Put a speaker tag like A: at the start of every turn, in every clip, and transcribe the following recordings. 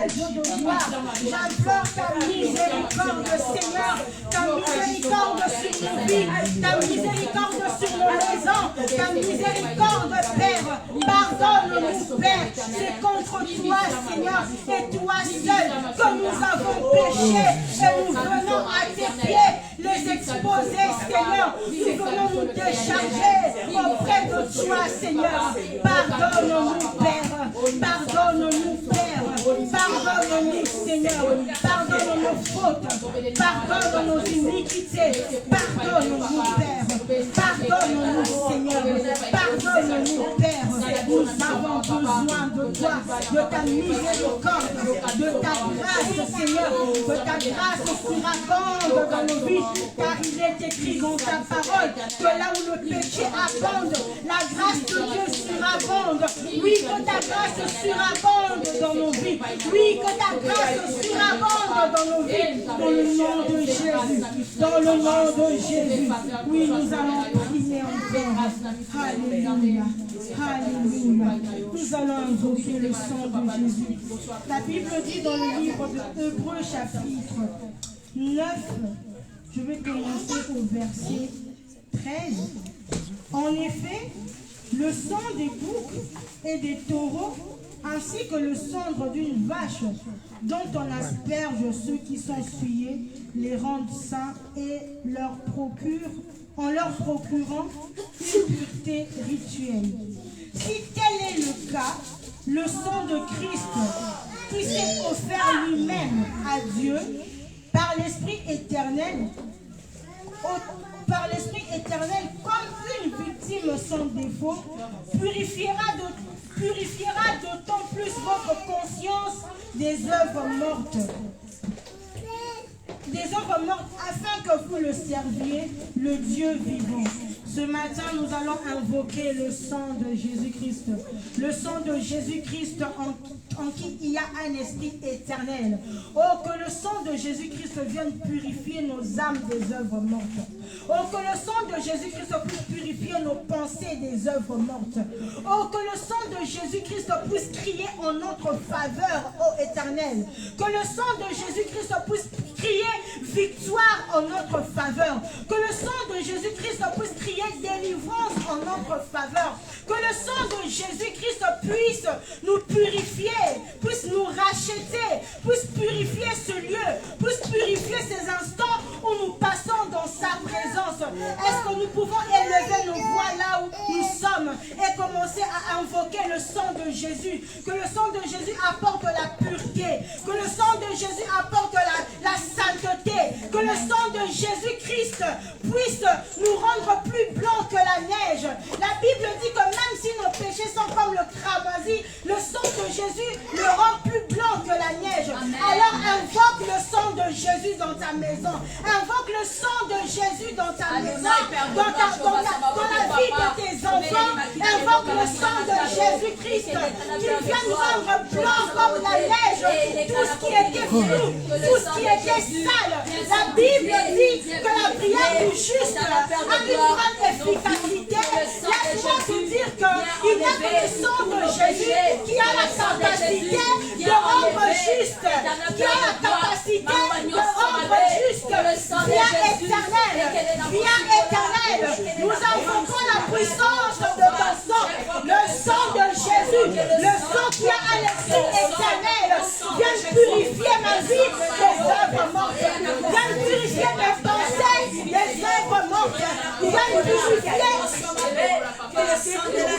A: Dieu de gloire, j'implore ta miséricorde, Seigneur, ta miséricorde sur nos vies, ta miséricorde sur nos maisons, ta miséricorde, Père. Pardonne-nous, Père, c'est contre toi, Seigneur, et toi seul que nous avons péché, et nous venons à tes pieds les exposer, Seigneur. Nous venons nous décharger auprès de toi, Seigneur. Pardonne-nous, Père. Pardonne-nous, Père. Pardonne-nous, Seigneur. Pardonne nos fautes. Pardonne nos iniquités. Pardonne-nous, Père. Pardonne-nous, Seigneur. Pardonne-nous, Père. Nous avons besoin de toi, de ta miséricorde, de ta grâce, Seigneur, de ta grâce surabonde dans nos vies, car il est écrit dans ta parole que là où le péché abonde, la grâce de Dieu surabonde. Oui, que ta grâce surabonde dans nos vies. Oui, que ta grâce surabonde dans nos vies. Dans le nom de Jésus. Dans le nom de Jésus. Oui, nous allons prier encore. Alléluia. Alléluia. Nous allons invoquer le sang de Jésus. La Bible dit dans le livre de Hébreux chapitre 9, je vais commencer au verset 13. En effet, le sang des boucs et des taureaux, ainsi que le cendre d'une vache, dont on asperge ceux qui sont souillés, les rendent saints et en leur procurant une pureté rituelle. Si tel est le cas, le sang de Christ, qui s'est offert lui-même à Dieu par l'Esprit éternel, comme une victime sans défaut, purifiera d'autant plus votre conscience des œuvres mortes. Afin que vous le serviez, le Dieu vivant. Ce matin, nous allons invoquer le sang de Jésus-Christ. Le sang de Jésus-Christ en qui il y a un esprit éternel. Oh, que le sang de Jésus-Christ vienne purifier nos âmes des œuvres mortes. Oh, que le sang de Jésus-Christ puisse purifier nos pensées des œuvres mortes. Oh, que le sang de Jésus-Christ puisse crier en notre faveur, ô Éternel. Que le sang de Jésus-Christ puisse crier victoire en notre faveur. Que le sang de Jésus-Christ puisse crier délivrance en notre faveur. Que le sang de Jésus-Christ puisse nous purifier, puisse nous racheter, puisse purifier ce lieu, puisse purifier ces instants où nous passons dans sa présence. Est-ce que nous pouvons élever nos voix là où nous sommes et commencer à invoquer le sang de Jésus? Que le sang de Jésus apporte la pureté, que le sang de Jésus apporte la sainteté, que le sang de Jésus-Christ puisse nous rendre plus blancs que la neige. La Bible dit que même si nos péchés sont comme le cramoisi, le sang de Jésus le rend plus blanc que la neige. Alors invoque le sang de Jésus dans ta maison. Invoque le sang de Jésus dans ta maison, dans la vie de tes enfants. Invoque le sang de Jésus-Christ qu'il vienne rendre blanc comme la neige tout ce qui était flou, tout ce qui était sale. La Bible dit que la prière du juste a une grande efficacité. Laisse-moi te dire qu'il n'y a que le sang de Jésus qui a la capacité de rendre juste, qui a la capacité de rendre juste. Viens éternel, nous invoquons la puissance de ton sang, le sang de Jésus, le sang qui a un esprit éternel. Viens purifier ma vie des œuvres mortes, viens purifier mes pensées des œuvres mortes, viens purifier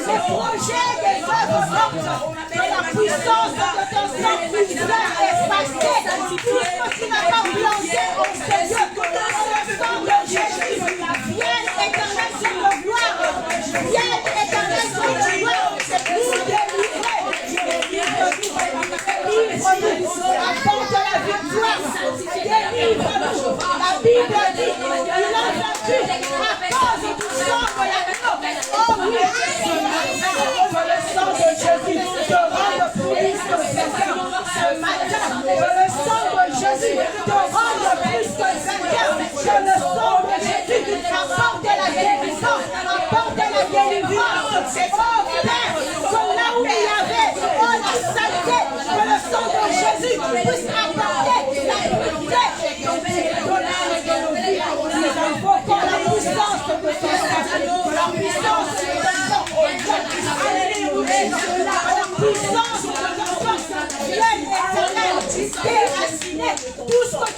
A: les projets des œuvres mortes, que la puissance de ton sang puisse effacer tout ce que tu n'as pas planté au Seigneur. Le sang de Jésus, viens éternel sur le gloire, viens éternel sur le gloire, nous délivrer, délivre-nous, apporte la victoire, délivre-nous. La Bible dit, il a vaincu à cause du sang de l'agneau. Oh oui, que le sang de Jésus te rende plus que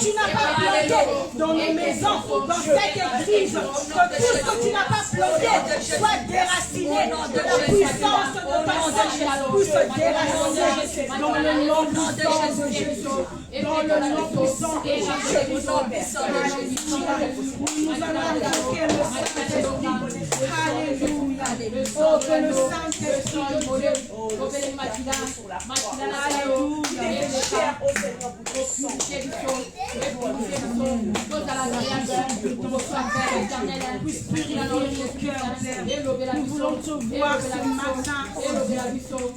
A: tu n'as pas planté dans nos maisons, dans cette église, que tout ce que tu n'as pas planté soit déraciné. La puissance de ton sang puisse se déraciner dans le nom puissant de Jésus. Dans le nom puissant de Jésus. Nous allons invoquer le Saint-Esprit. Alléluia. Oh, que le Saint-Esprit de Dieu. Nous voulons te voir ce matin, oh Dieu.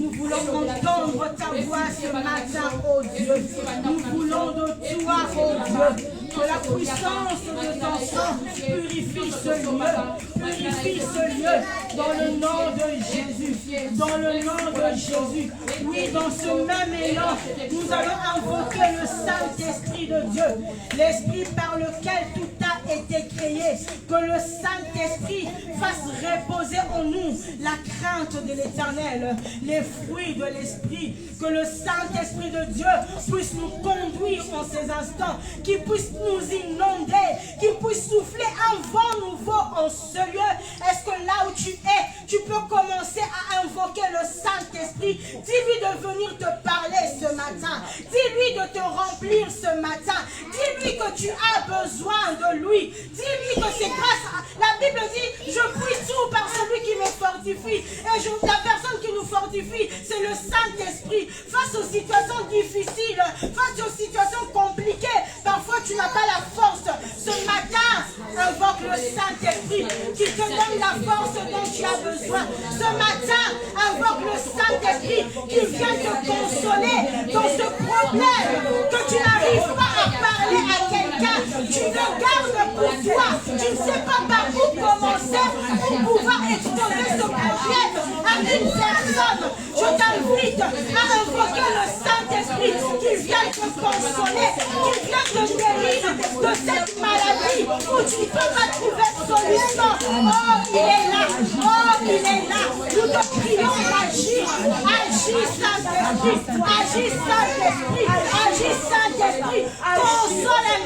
A: Nous voulons entendre ta voix ce matin, oh Dieu. Nous voulons de toi, oh Dieu. Que la puissance de ton sang purifie ce lieu. Purifie ce lieu dans le nom de Jésus. Dans le nom de Jésus. Oui, dans ce même élan, nous allons invoquer le Saint-Esprit de Dieu. L'Esprit par lequel tout a été créé. Que le Saint-Esprit fasse reposer en nous la crainte de l'Éternel, les fruits de l'Esprit. Que le Saint-Esprit de Dieu puisse nous conduire en ces instants, qu'il puisse nous inonder, qu'il puisse souffler un vent nouveau en ce lieu. Est-ce que là où tu es, tu peux commencer à invoquer le Saint-Esprit? Dis-lui de venir te parler ce matin. Dis-lui de te remplir ce matin. Dis-lui que tu as besoin de lui. Dis-lui que c'est grâce à... La Bible dit, je prie tout par celui qui me fortifie. Et la personne qui nous fortifie, c'est le Saint-Esprit. Face aux situations difficiles, face aux situations compliquées, parfois tu n'as pas la force. Ce matin, invoque le Saint-Esprit qui te donne la force dont tu as besoin. Ce matin, invoque le Saint-Esprit qui vient te consoler dans ce problème que tu n'arrives pas à parler à quelqu'un. Tu le gardes pour toi. Tu ne sais pas par où commencer pour pouvoir exposer ce problème à une personne. Je t'invite à invoquer le Saint-Esprit qui vient te consoler, qui vient te guérir de cette maladie où tu ne peux pas trouver solution. Oh, il est là. Oh, il est là. Nous te prions, agis. Agis, Saint-Esprit. Agis, Saint-Esprit. Agis, Saint-Esprit. Console un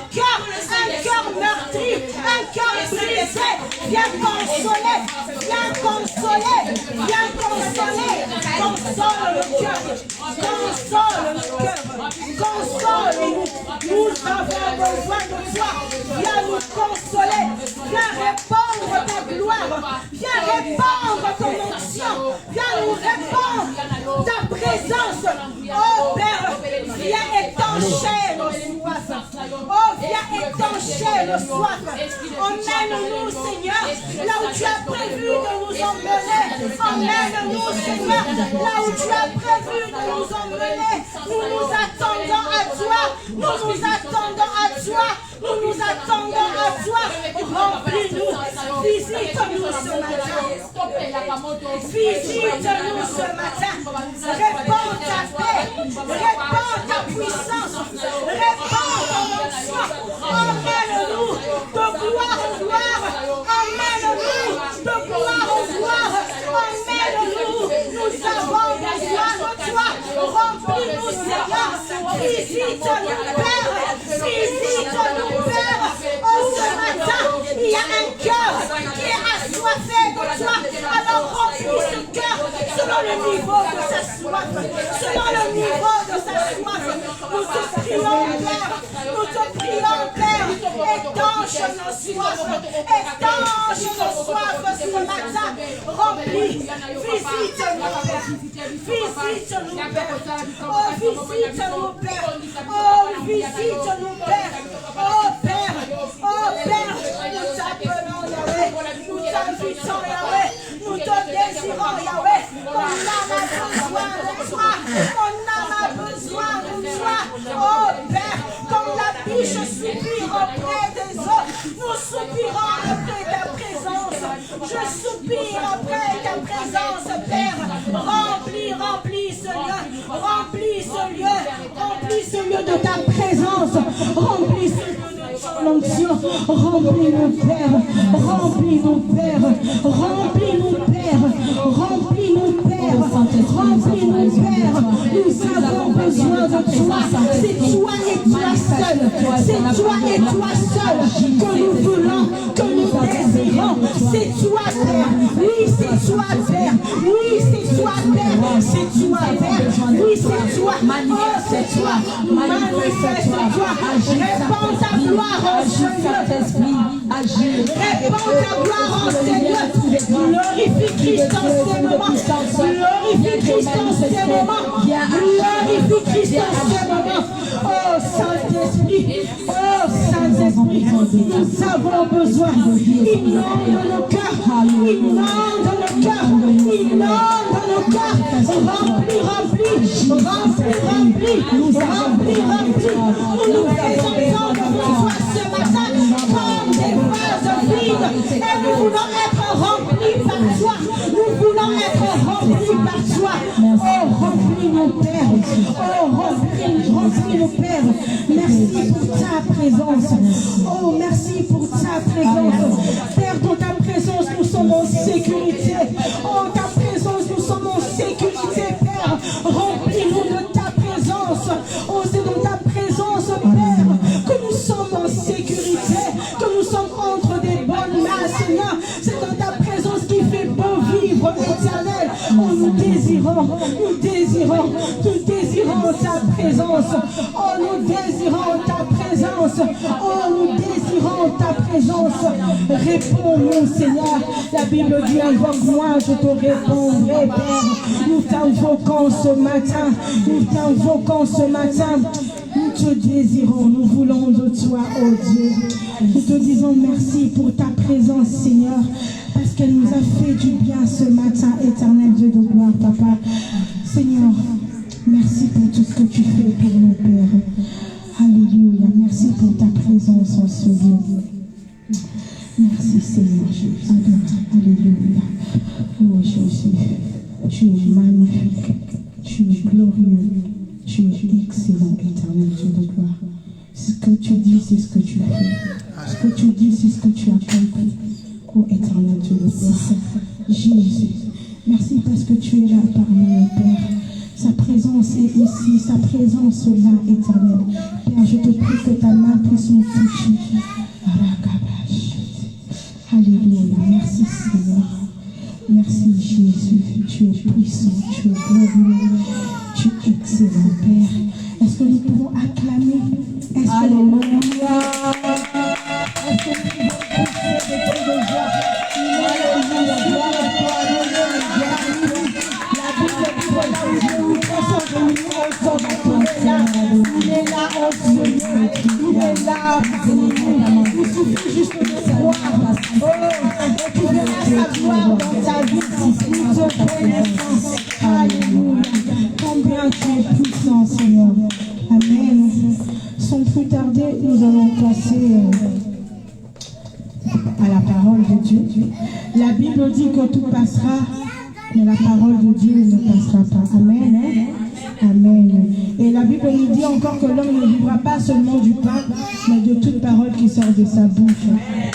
A: cœur meurtri, un cœur brisé. Viens consoler. Viens consoler. Viens consoler. Console le cœur. Console le cœur. Console-nous. Nous avons besoin de toi. Viens nous consoler. Viens répandre ta gloire. Viens répandre ton onction. Viens nous répandre ta présence. Oh Père, viens étancher nos soifs. Oh, viens étancher nos soifs. Emmène-nous, Seigneur, là où tu as prévu de nous emmener. Emmène-nous, Seigneur, là où tu as prévu de nous emmener. Nous nous attendons à toi. Nous nous attendons à toi. Nous nous attendons à toi. Remplis-nous. Visite-nous ce matin. Visite-nous ce matin. Répands ta paix. Répands ta puissance. Répands ton onction. Emmène-nous de gloire en gloire. Emmène-nous de gloire en gloire. Emmène-nous. Nous avons besoin de toi. Remplis-nous, Seigneur. Visite-nous, Père. Visite-nous, Père. Oh, ce matin, il y a un cœur qui est assoiffé de toi. Alors remplis ce cœur selon le niveau de sa soif. Selon le niveau de sa soif. Nous te prions, Père. Nous te prions, Père. Étanche nos soifs. Étanche nos soifs ce matin. Remplis. Visite-nous, Père. Visite-nous, Père. Oh, visite-nous, Père. Oh, visite-nous, Père. Oh, Père. Oh, Père. Nous t'appelons, Yahweh. Nous t'invitons, Yahweh. Nous te désirons, Yahweh. On a besoin de toi. On a besoin de toi. Oh, Père. Comme la biche soupire auprès des eaux, nous soupirons après ta présence. Je soupire après ta présence, Père. Remplis ce lieu. Remplis ce lieu. Remplis ce lieu de ta présence. Remplis ce lieu de ton onction. Remplis-nous, Père. Remplis-nous, Père. Remplis-nous, Père. Remplis-nous, Père. Remplis-nous, Père. Nous avons besoin de toi. C'est toi et toi seul. C'est toi et toi seul que nous voulons, que nous désirons. C'est toi, Père. Oui, c'est toi, Père. Oui, c'est toi, Père. C'est toi, Père. Oui, c'est toi. Oh, c'est toi. Manifeste-toi. Répands ta gloire en ce lieu. Répands ta gloire en ce lieu. Glorifie Christ en ces moments. Glorifie Christ en ces moments. Glorifie Christ en ces moments. Oh Saint-Esprit. Oh Saint-Esprit. Nous avons besoin. Inonde nos cœurs. Inonde nos cœurs. Inonde nos cœurs. Remplis, remplis. Remplis, remplis. Remplis, remplis. Nous nous présentons devant toi ce matin comme des vases vides. Et nous voulons être remplis par toi. Nous voulons être remplis par toi. Oh, remplis nos pères. Oh, remplis nos pères. Merci pour ta présence. Oh, merci pour ta présence. Père, dans ta présence, nous sommes en sécurité. Oh, ta présence, nous sommes en sécurité, Père. Remplis-nous de ta présence. Oh, c'est dans ta présence, Père, que nous sommes en sécurité, que nous sommes entre des bonnes mains, Seigneur. C'est dans ta présence qui fait beau vivre, éternel. Oh, nous désirons ta présence. Oh, nous désirons ta présence. Oh, nous désirons ta présence. Réponds-nous, Seigneur. La Bible dit, invoque-moi, je te répondrai, Père. Nous t'invoquons ce matin. Nous t'invoquons ce matin. Nous te désirons, nous voulons de toi, oh Dieu. Nous te disons merci pour ta présence, Seigneur, parce qu'elle nous a fait du bien ce matin, éternel Dieu de gloire, Papa. Seigneur, merci pour tout ce que tu fais pour nos pères. Alléluia, merci pour ta présence en ce lieu. Merci, Seigneur Jésus. Alléluia. Oh Jésus, tu es magnifique, tu es glorieux. Tu es excellent, éternel Dieu de gloire. Ce que tu dis, c'est ce que tu fais. Ce que tu dis, c'est ce que tu as accompli. Oh, éternel Dieu de gloire. Jésus, merci parce que tu es là parmi nos pères. Sa présence est ici, sa présence là, éternel. Père, je te prie que ta main puisse nous toucher. Alléluia. Merci, Seigneur. Merci, Jésus. Tu es puissant, tu es glorieux. Tu es excellent, Père. Est-ce que nous pouvons acclamer? Alléluia. Est-ce que nous pouvons pousser des cris de joie? Alléluia. Gloire à toi, Alléluia. La Bible dit que là où Dieu nous prend son béni, il est là en ce lieu. Il est là. Il suffit juste de croire. Oh, et tu verras sa gloire dans ta vie. Nous te connaissons. Alléluia. Combien tu es puissant, Seigneur. Amen. Sans plus tarder, nous allons passer à la parole de Dieu. La Bible dit que tout passera, mais la parole de Dieu ne passera pas. Amen. Amen. Et la Bible nous dit encore que l'homme ne vivra pas seulement du pain, mais de toute parole qui sort de sa bouche.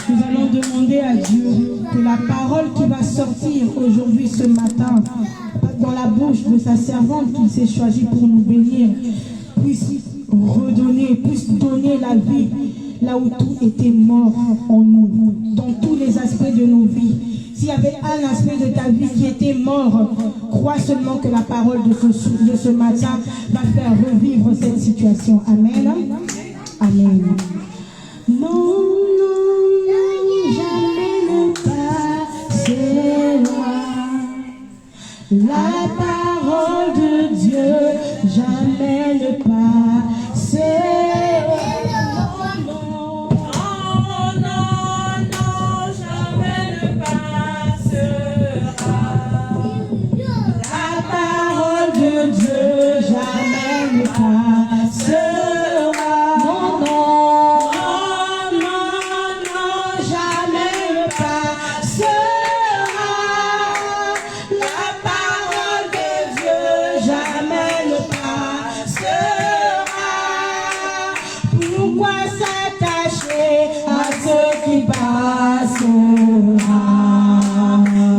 A: Nous allons demander à Dieu que la parole qui va sortir aujourd'hui, ce matin, dans la bouche de sa servante qu'il s'est choisie pour nous bénir, puisse redonner, puisse donner la vie là où tout était mort en nous, dans tous les aspects de nos vies. S'il y avait un aspect de ta vie qui était mort, crois seulement que la parole de ce matin va faire revivre cette situation. Amen. Amen. Non, non, jamais ne passera. La parole de Dieu, jamais ne passera.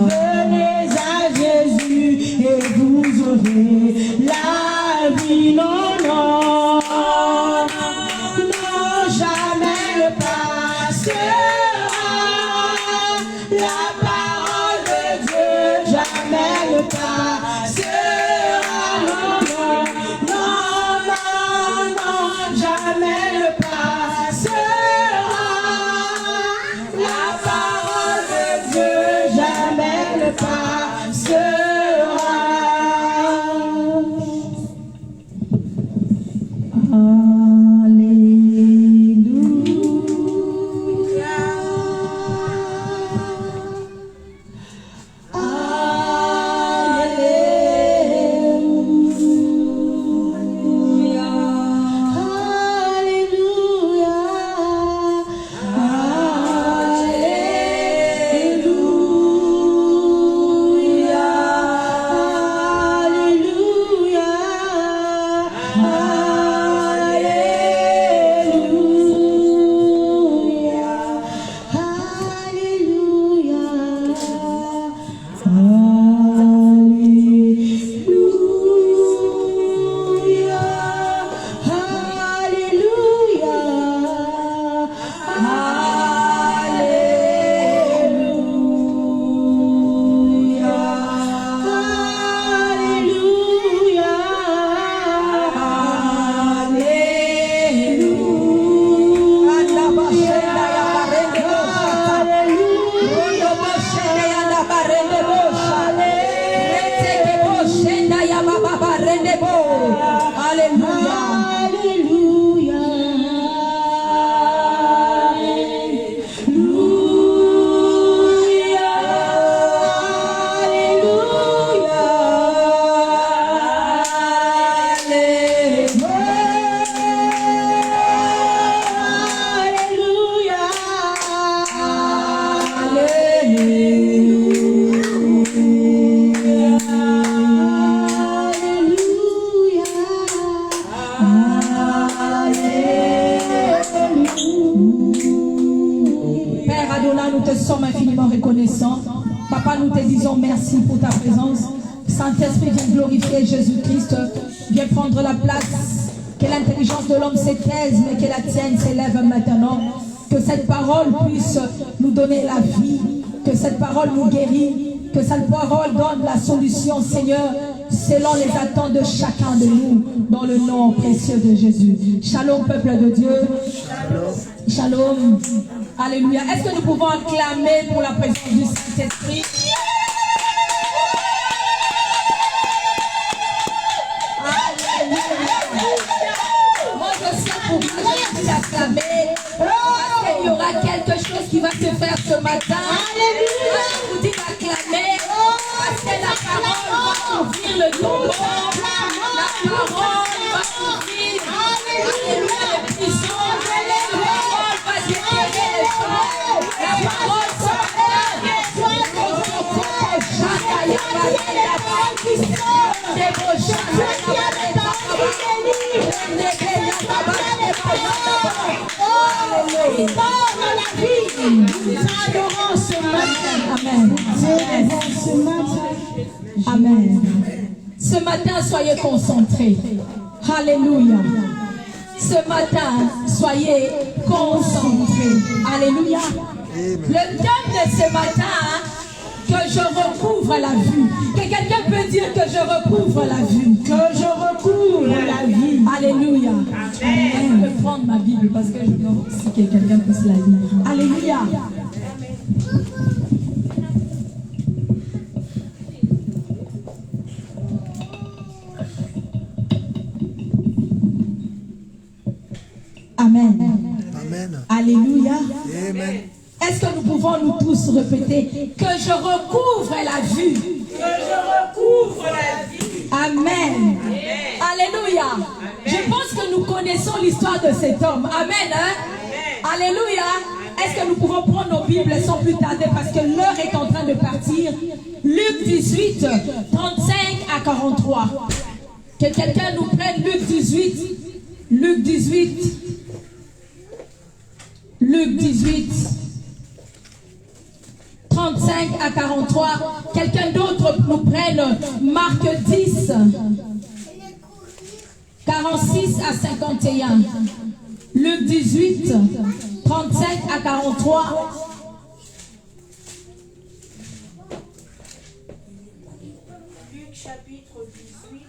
A: Venez à Jésus et vous aurez la vie, non, non.
B: sommes infiniment reconnaissants. Papa, nous te disons merci pour ta présence. Saint-Esprit, viens glorifier Jésus-Christ. Viens prendre la place. Que l'intelligence de l'homme s'étaise, mais que la tienne s'élève maintenant. Que cette parole puisse nous donner la vie. Que cette parole nous guérit. Que cette parole donne la solution, Seigneur, selon les attentes de chacun de nous, dans le nom précieux de Jésus. Shalom, peuple de Dieu. Shalom. Alléluia. Est-ce que nous pouvons acclamer pour la présence du Saint-Esprit? Moi, je sais pourquoi je suis acclamé. Parce qu'il y aura quelque chose qui va se faire ce matin. Alléluia. Je vous dis d'acclamer. Parce que la parole va ouvrir le tombeau. La parole va ouvrir. Alléluia. Les prisons. La parole va déterrer les gens. La parole sera Amen. Ce matin, soyez concentrés. Alléluia. Ce matin, soyez concentrés. Alléluia. Le thème de ce matin, que je recouvre la vue. Que quelqu'un peut dire que je recouvre la vue. Que je recouvre la vue. Alléluia. Amen. Je vais prendre ma Bible parce que je dois aussi que quelqu'un puisse la lire. Alléluia. Amen.
C: Amen.
B: Alléluia.
C: Amen.
B: Est-ce que nous pouvons nous tous répéter que je recouvre la vue?
A: Que je recouvre la vie.
B: Amen. Alléluia. Je pense que nous connaissons l'histoire de cet homme. Amen. Alléluia. Est-ce que nous pouvons prendre nos Bibles sans plus tarder parce que l'heure est en train de partir. Luc 18, 35 à 43. Que quelqu'un nous prenne Luc 18. Luc 18. Luc 18. 35 à 43. Quelqu'un d'autre nous prenne Marc 10. 46 à 51. Luc 18. 35 à 43.
A: Luc chapitre 18,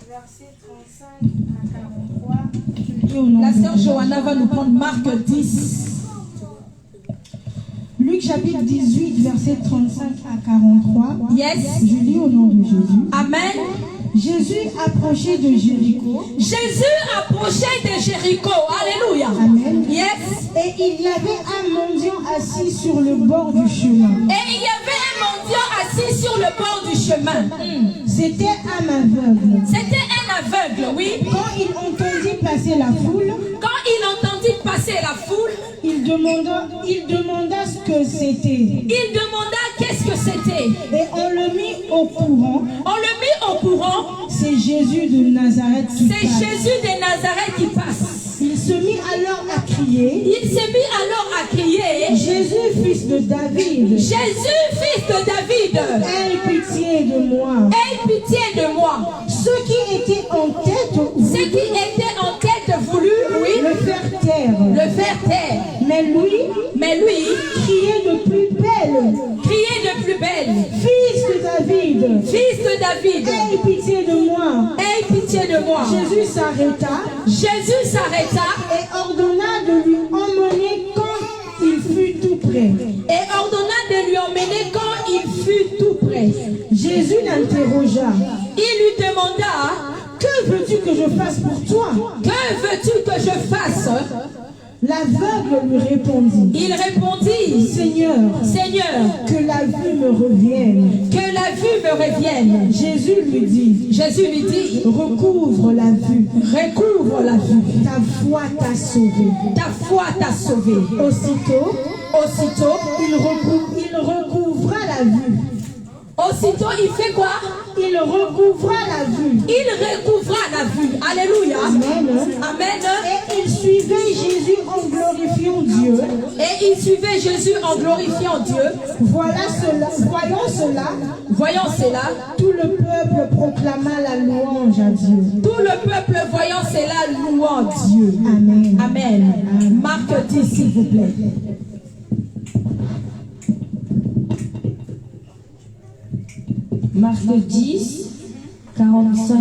A: verset 35 à 43.
B: La sœur Johanna va nous prendre Marc 10.
D: Luc chapitre 18, verset 35 à 43.
B: Yes.
D: Je lis au nom de Jésus.
B: Amen.
A: Jésus approchait de Jéricho.
B: Jésus approchait de Jéricho. Alléluia.
A: Amen.
B: Yes.
A: Et il y avait un mendiant assis sur le bord du chemin.
B: Et il y avait un mendiant assis sur le bord du chemin.
A: C'était un aveugle.
B: C'était un aveugle, oui.
A: Quand il entendit passer la foule, il demanda ce que c'était.
B: Il demanda qu'est-ce que c'était.
A: Et on le mit au courant.
B: C'est
A: Jésus de Nazareth qui passe.
B: C'est Jésus de Nazareth qui passe.
A: Il se mit alors à crier. Jésus, fils de David.
B: Jésus, fils de David.
A: Aie pitié de moi.
B: Aie pitié de moi.
A: Ceux qui étaient en tête
B: voulu, oui,
A: le faire taire. Mais lui, criait de plus belle. Fils de David. Aie pitié de moi. Jésus s'arrêta. Et ordonna de lui emmener quand il fut tout près. Jésus l'interrogea.
B: Il lui demanda,
A: que veux-tu que je fasse pour toi? L'aveugle lui répondit.
B: Il répondit,
A: Seigneur, que la vue me revienne. Jésus lui dit, recouvre la vue. Ta foi t'a sauvé. Aussitôt, il recouvra la vue.
B: Aussitôt, il fait quoi?
A: Il recouvra la vue.
B: Alléluia.
A: Amen. Et il suivait Jésus en glorifiant Dieu. Voyant cela, tout le peuple proclama la louange à Dieu.
B: Dieu.
A: Amen.
B: Marc 10, s'il vous plaît.
C: Marc 10, 45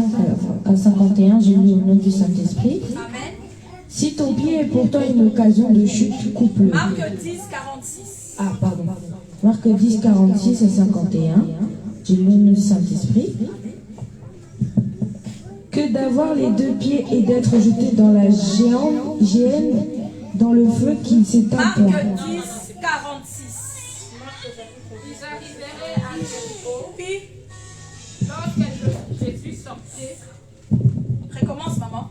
C: à 51, j'ai lu au nom du Saint-Esprit.
B: Amen.
C: Si ton pied est pour toi une occasion de chute, coupe-le.
B: Marc 10, 46.
C: Ah, pardon. Marc 10, 46 à 51, j'ai lu au nom du Saint-Esprit. Que d'avoir les deux pieds et d'être jeté dans la géhenne, dans le feu qui ne s'éteint
B: Marc
C: point.
B: 10, 46. Ils arriveraient à Jéricho. Puis, lorsque Jésus sortait, recommence maman.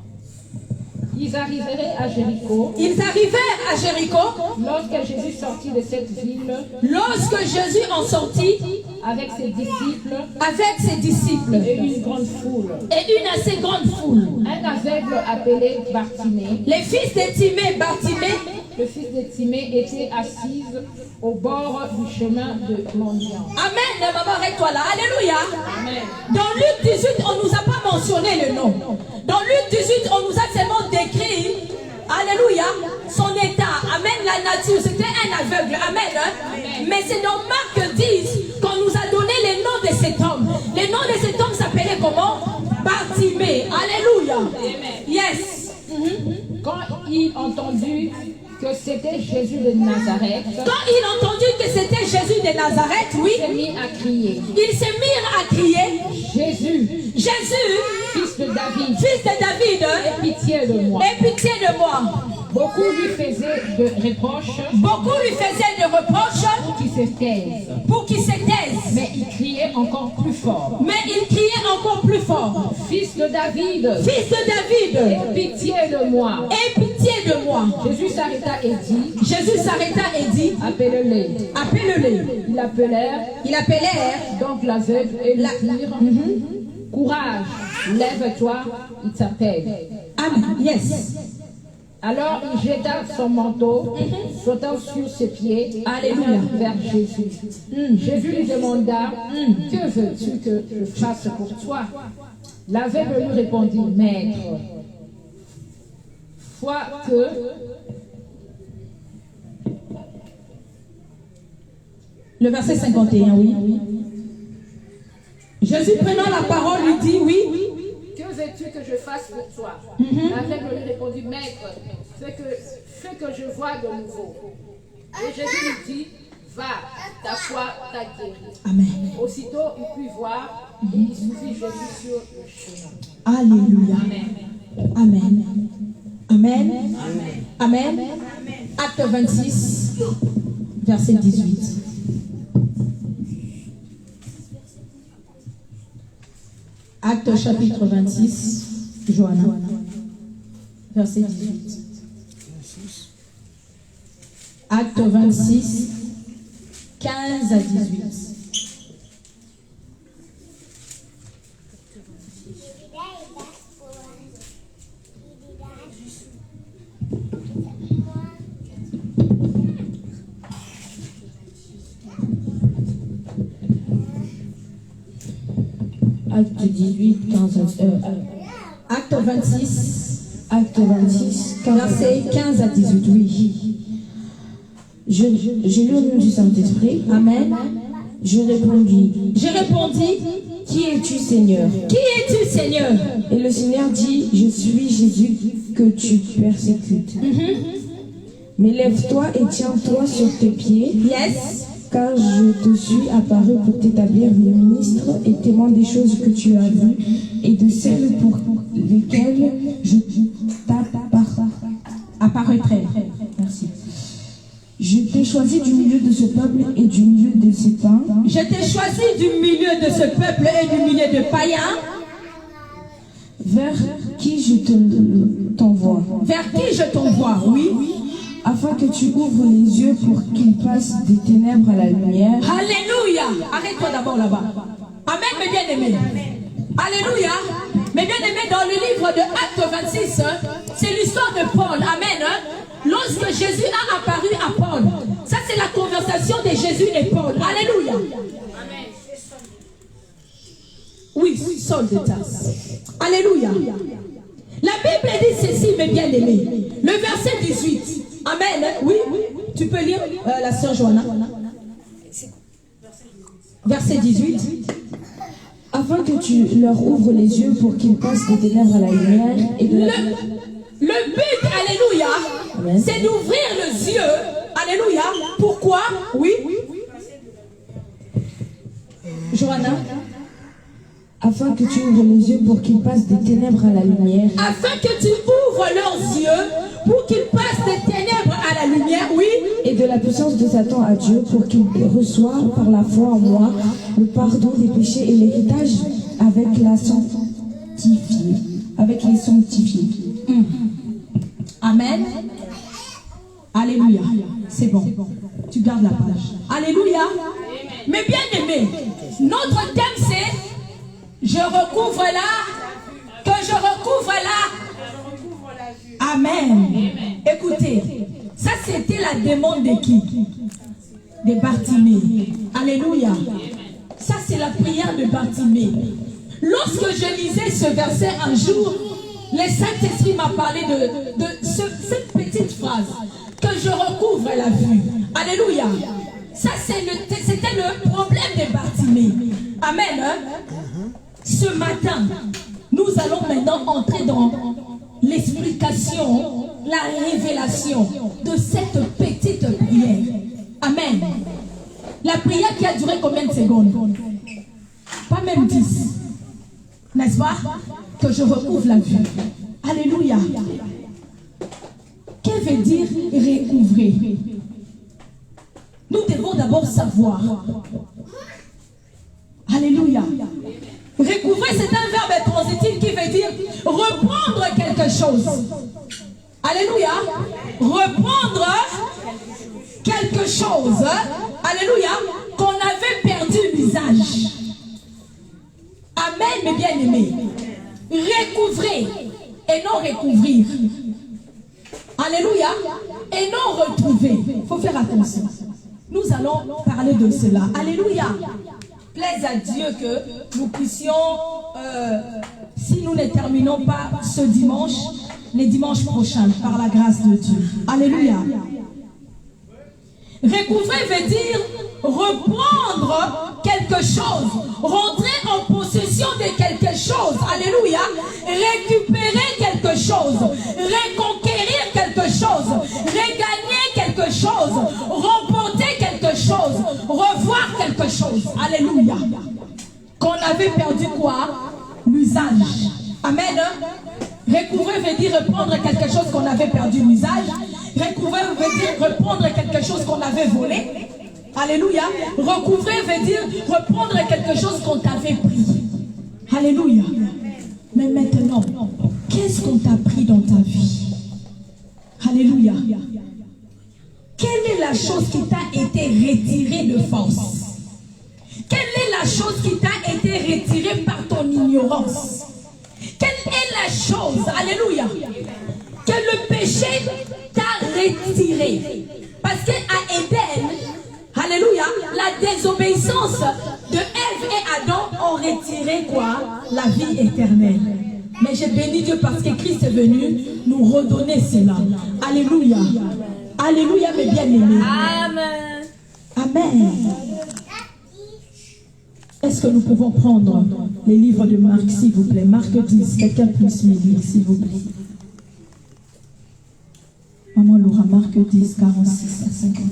D: Ils arrivèrent à Jéricho. Lorsque Jésus sortit de cette ville,
B: en sortit
D: avec
B: ses disciples
D: et une grande foule,
B: et une assez grande foule,
D: un aveugle appelé Bartimée,
B: les fils de Timée, Bartimée,
D: le fils de Timée, était assis au bord du chemin de mendiant.
B: Amen, maman, arrête-toi là, alléluia.
D: Amen.
B: Dans Luc 18, on ne nous a pas mentionné le nom. Dans Luc 18, on nous a seulement décrit, alléluia, son état. Amen, la nature, c'était un aveugle. Amen.
D: Amen.
B: Mais c'est dans Marc 10 qu'on nous a donné le nom de cet homme. Le nom de cet homme s'appelait comment? Bartimée. Alléluia.
D: Amen.
B: Yes.
D: Quand il entendit que c'était Jésus de Nazareth,
B: Oui,
D: il s'est mis à crier.
B: ils se mirent à crier,
D: Jésus,
B: Jésus,
D: fils de David,
B: aie
D: pitié de moi.
B: pitié de moi.
D: Beaucoup lui faisaient de reproches
B: Beaucoup lui faisaient des reproches
D: qui se taisent.
B: pour qu'il se taise.
D: Mais il criait encore plus fort. Fils de David, aie pitié de moi.
B: Aie pitié de moi.
D: Jésus s'arrêta et dit,
B: Appelle-les.
D: Ils appelèrent donc l'aveugle et lui dirent, courage, lève-toi, il t'appelle.
B: Amen. Yes.
D: Alors il jeta son manteau, sautant sur ses pieds,
B: Alléluia.
D: vers Jésus. Jésus lui demanda, que veux-tu que je fasse pour toi? L'aveugle lui répondit, Maître, foi que...
B: Le verset 51, oui. Jésus prenant la parole lui dit, oui.
D: Que veux-tu que je fasse pour toi? L'aveugle lui répondit, Maître, fais que je vois de nouveau. Et Jésus lui dit, va, ta foi t'a guéri.
B: Amen.
D: Aussitôt il put voir Il suit Jésus sur le chemin.
B: Alléluia. Amen. Amen. Amen. Acte 26, verset 18. Acte chapitre 26, Johanna, verset 18. Acte 26, 15 à 18.
C: Acte 18, 15,
B: Acte 26,
C: Acte 26,
B: verset 15 à 18, oui.
C: Je lu au nom du Saint-Esprit.
B: Amen.
C: Je répondis,
B: J'ai répondu,
C: qui es-tu, Seigneur?
B: qui es-tu, Seigneur?
C: Et le Seigneur dit, je suis Jésus que tu persécutes. Mais lève-toi et tiens-toi sur tes pieds,
B: Yes.
C: car je te suis apparu pour t'établir ministre et témoin des choses que tu as vues et de celles pour lesquelles je
B: Apparaîtrait. Merci.
C: Je t'ai choisi du milieu de ce peuple et du milieu de ces pains,
B: Je t'ai choisi du milieu de ce peuple et du milieu de païens,
C: vers qui je t'envoie,
B: vers qui je t'envoie, oui.
C: afin que tu ouvres les yeux pour qu'ils passent des ténèbres à la lumière.
B: Alléluia. Arrête-toi d'abord là-bas. Amen, mes bien-aimés. Alléluia. Mes bien-aimés, dans le livre de Acte 26, c'est l'histoire de Paul. Amen. Lorsque Jésus a apparu à Paul, ça c'est la conversation de Jésus et Paul. Alléluia. Oui, Saul de Tarse. Alléluia. La Bible dit ceci, mes bien-aimés. Le verset 18. Amen. Oui, tu peux lire la sœur Johanna. Verset 18.
C: Afin que tu leur ouvres les yeux pour qu'ils passent des ténèbres à la lumière et de la...
B: Le but, alléluia,
C: Amen.
B: c'est d'ouvrir les yeux. Alléluia. Pourquoi? Oui. Johanna.
C: Afin que tu ouvres les yeux pour qu'ils passent des ténèbres à la lumière
B: Afin que tu ouvres leurs yeux pour qu'ils passent des ténèbres à la lumière, oui.
C: et de la puissance de Satan à Dieu pour qu'ils reçoivent par la foi en moi le pardon des péchés et l'héritage avec les sanctifiés.
B: Amen. Alléluia. C'est bon. Tu gardes la page. Alléluia. Mais bien aimé, notre thème c'est je recouvre là, que je recouvre là. Amen. Écoutez, ça c'était la demande de qui? De Bartimée. Alléluia. Ça c'est la prière de Bartimée. Lorsque je lisais ce verset un jour, le Saint-Esprit m'a parlé de cette petite phrase, que je recouvre la vue. Alléluia. Ça c'était le problème de Bartimée. Amen. Hein? Ce matin, nous allons maintenant entrer dans l'explication, la révélation de cette petite prière. Amen. La prière qui a duré combien de secondes? Pas même 10. N'est-ce pas? Que je recouvre la vue. Alléluia. Que veut dire recouvrer? Nous devons d'abord savoir. Alléluia. Recouvrer, c'est un verbe transitif qui veut dire reprendre quelque chose. Alléluia. Reprendre quelque chose. Alléluia. Qu'on avait perdu l'usage. Amen, mes bien-aimés. Recouvrer et non recouvrir. Alléluia. Et non retrouver. Il faut faire attention. Nous allons parler de cela. Alléluia. Plaise à Dieu que nous puissions, si nous ne terminons pas ce dimanche, les dimanches prochains, par la grâce de Dieu. Alléluia. Recouvrer veut dire reprendre quelque chose, rentrer en possession de quelque chose. Alléluia. Récupérer quelque chose, reconquérir quelque chose, regagner quelque chose, remporter quelque chose, revoir quelque chose. Alléluia. qu'on avait perdu quoi? L'usage. Amen. Recouvrer veut dire reprendre quelque chose qu'on avait perdu l'usage. Recouvrer veut dire reprendre quelque chose qu'on avait volé. Alléluia. Recouvrer veut dire reprendre quelque chose qu'on t'avait pris. Alléluia. Mais maintenant, qu'est-ce qu'on t'a pris dans ta vie? Alléluia. Quelle est la chose qui t'a été retirée de force? Quelle est la chose qui t'a été retirée par ton ignorance? Quelle est la chose, alléluia, que le péché t'a retiré? Parce qu'à Éden, alléluia, la désobéissance de Ève et Adam ont retiré quoi? La vie éternelle. Mais j'ai béni Dieu parce que Christ est venu nous redonner cela. Alléluia. Alléluia, mes bien-aimés.
E: Amen.
B: Amen. Est-ce que nous pouvons prendre les livres de Marc, s'il vous plaît? Marc 10, quelqu'un puisse me lire, s'il vous plaît. Maman Laura, Marc 10, 46 à 51.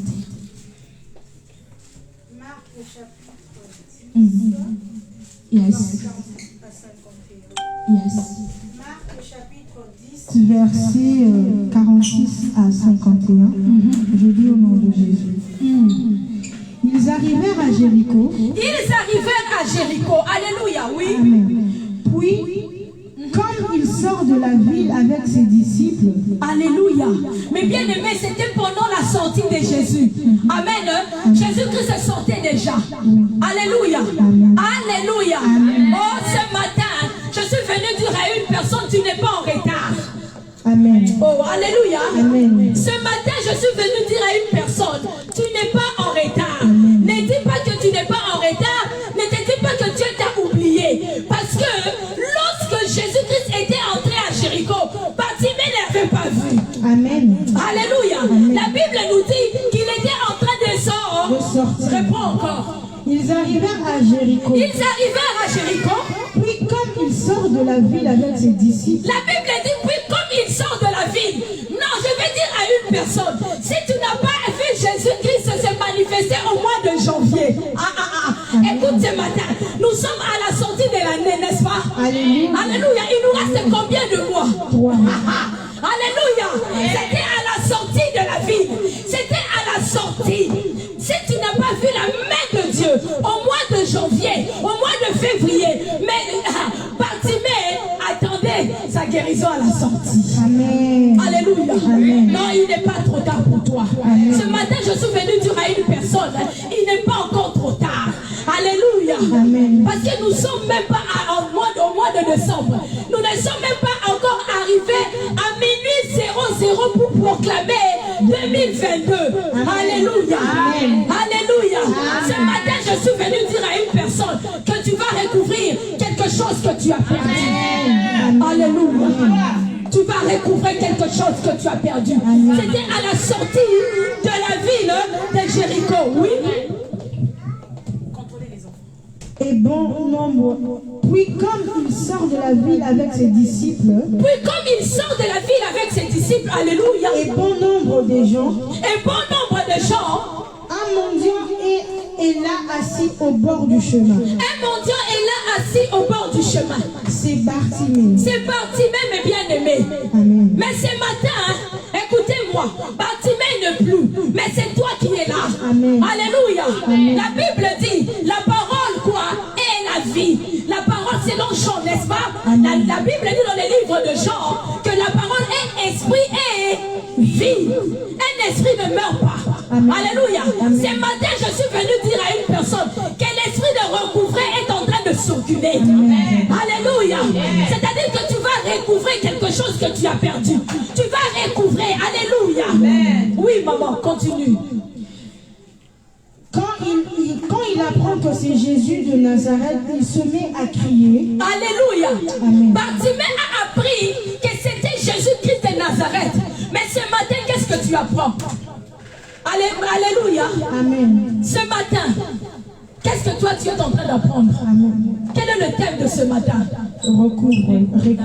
A: Marc chapitre 10,
B: Yes.
A: 40 à 51.
B: Yes.
A: Marc chapitre 10,
F: Verset 46 à 51, je lis au nom de Jésus. Ils arrivèrent à Jéricho.
B: Ils arrivèrent à Jéricho. Alléluia, oui.
F: Amen. Puis, comme il sort de la ville avec ses disciples,
B: Alléluia. Mais bien aimé, c'était pendant la sortie de Jésus. Amen. Jésus-Christ sortait déjà. Alléluia. Alléluia. Oh, ce matin, je suis venu dire à une personne, tu n'es pas en retard.
F: Amen.
B: Oh, alléluia.
F: Amen.
B: Ce matin, je suis venu dire à une personne, tu n'es pas en retard. Ne dis pas que tu n'es pas en retard. Ne te dis pas que Dieu t'a oublié. Parce que lorsque Jésus-Christ était entré à Jéricho, Bartimée ne l'avait pas vu.
F: Amen.
B: Alléluia. La Bible nous dit qu'il était en train de
F: sortir.
B: Réponds encore.
F: Ils arrivèrent à Jéricho.
B: Ils arrivèrent à Jéricho.
F: Puis, comme il sort de la ville avec ses disciples,
B: La Bible dit, puis comme il sort de la ville. Non, je vais dire à une personne, si tu n'as pas vu Jésus-Christ se manifester au mois de janvier, écoute ce matin, nous sommes à la sortie de l'année, n'est-ce pas?
F: Alléluia.
B: Alléluia. Il nous reste combien de mois?
F: 3.
B: Alléluia. C'était à la sortie de la ville. C'était à la sortie. Si tu n'as pas vu la main de Dieu au mois de janvier, au mois de février, mais Bartimée attendait sa guérison à la sortie.
F: Amen.
B: Alléluia.
F: Amen.
B: Non, il n'est pas trop tard pour toi.
F: Amen.
B: Ce matin, je suis venu dire à une personne, il n'est pas encore trop tard. Alléluia.
F: Amen.
B: Parce que nous ne sommes même pas au mois de décembre. Nous ne sommes même pas encore arrivés à minuit 00 pour proclamer 2022. Alléluia.
F: Amen.
B: Alléluia.
F: Amen.
B: Ce matin, je suis venu dire à une personne que tu vas recouvrir quelque chose que tu as perdu.
F: Amen.
B: Alléluia. Tu vas recouvrir quelque chose que tu as perdu. C'était à la sortie de la ville de Jéricho. Oui.
F: Et bon nombre. Puis, comme il sort de la ville avec ses disciples,
B: Puis comme il sort de la ville avec ses disciples, alléluia,
F: et bon nombre de gens,
B: et bon nombre de gens,
F: un mendiant est là assis au bord du chemin.
B: un mendiant est là assis au bord du chemin.
F: C'est Bartimée.
B: C'est Bartimée, mes bien-aimés.
F: Amen.
B: Mais ce matin, écoutez-moi, Bartimée ne plus, mais c'est toi qui es là.
F: Amen.
B: Alléluia.
F: Amen.
B: La Bible dit, la parole quoi est la vie. La parole c'est dans Jean, n'est-ce pas? La Bible dit dans les livres de Jean que la parole est esprit et vie. Un esprit ne meurt pas.
F: Amen.
B: Alléluia.
F: Amen.
B: Ce matin, je suis venu dire à une personne que l'esprit de recouvrer est en train de circuler. Alléluia. C'est-à-dire que tu vas recouvrer quelque chose que tu as perdu. Tu vas recouvrer. Alléluia. Oui, maman, continue.
F: Quand il apprend que c'est Jésus de Nazareth, il se met à crier.
B: Alléluia.
F: Amen.
B: Bartimée a appris que c'était Jésus-Christ de Nazareth. Mais ce matin, qu'est-ce que tu apprends? Alléluia.
F: Amen.
B: Ce matin, qu'est-ce que toi tu es en train d'apprendre?
F: Amen.
B: Quel est le thème de ce matin?
F: Recouvre la vie.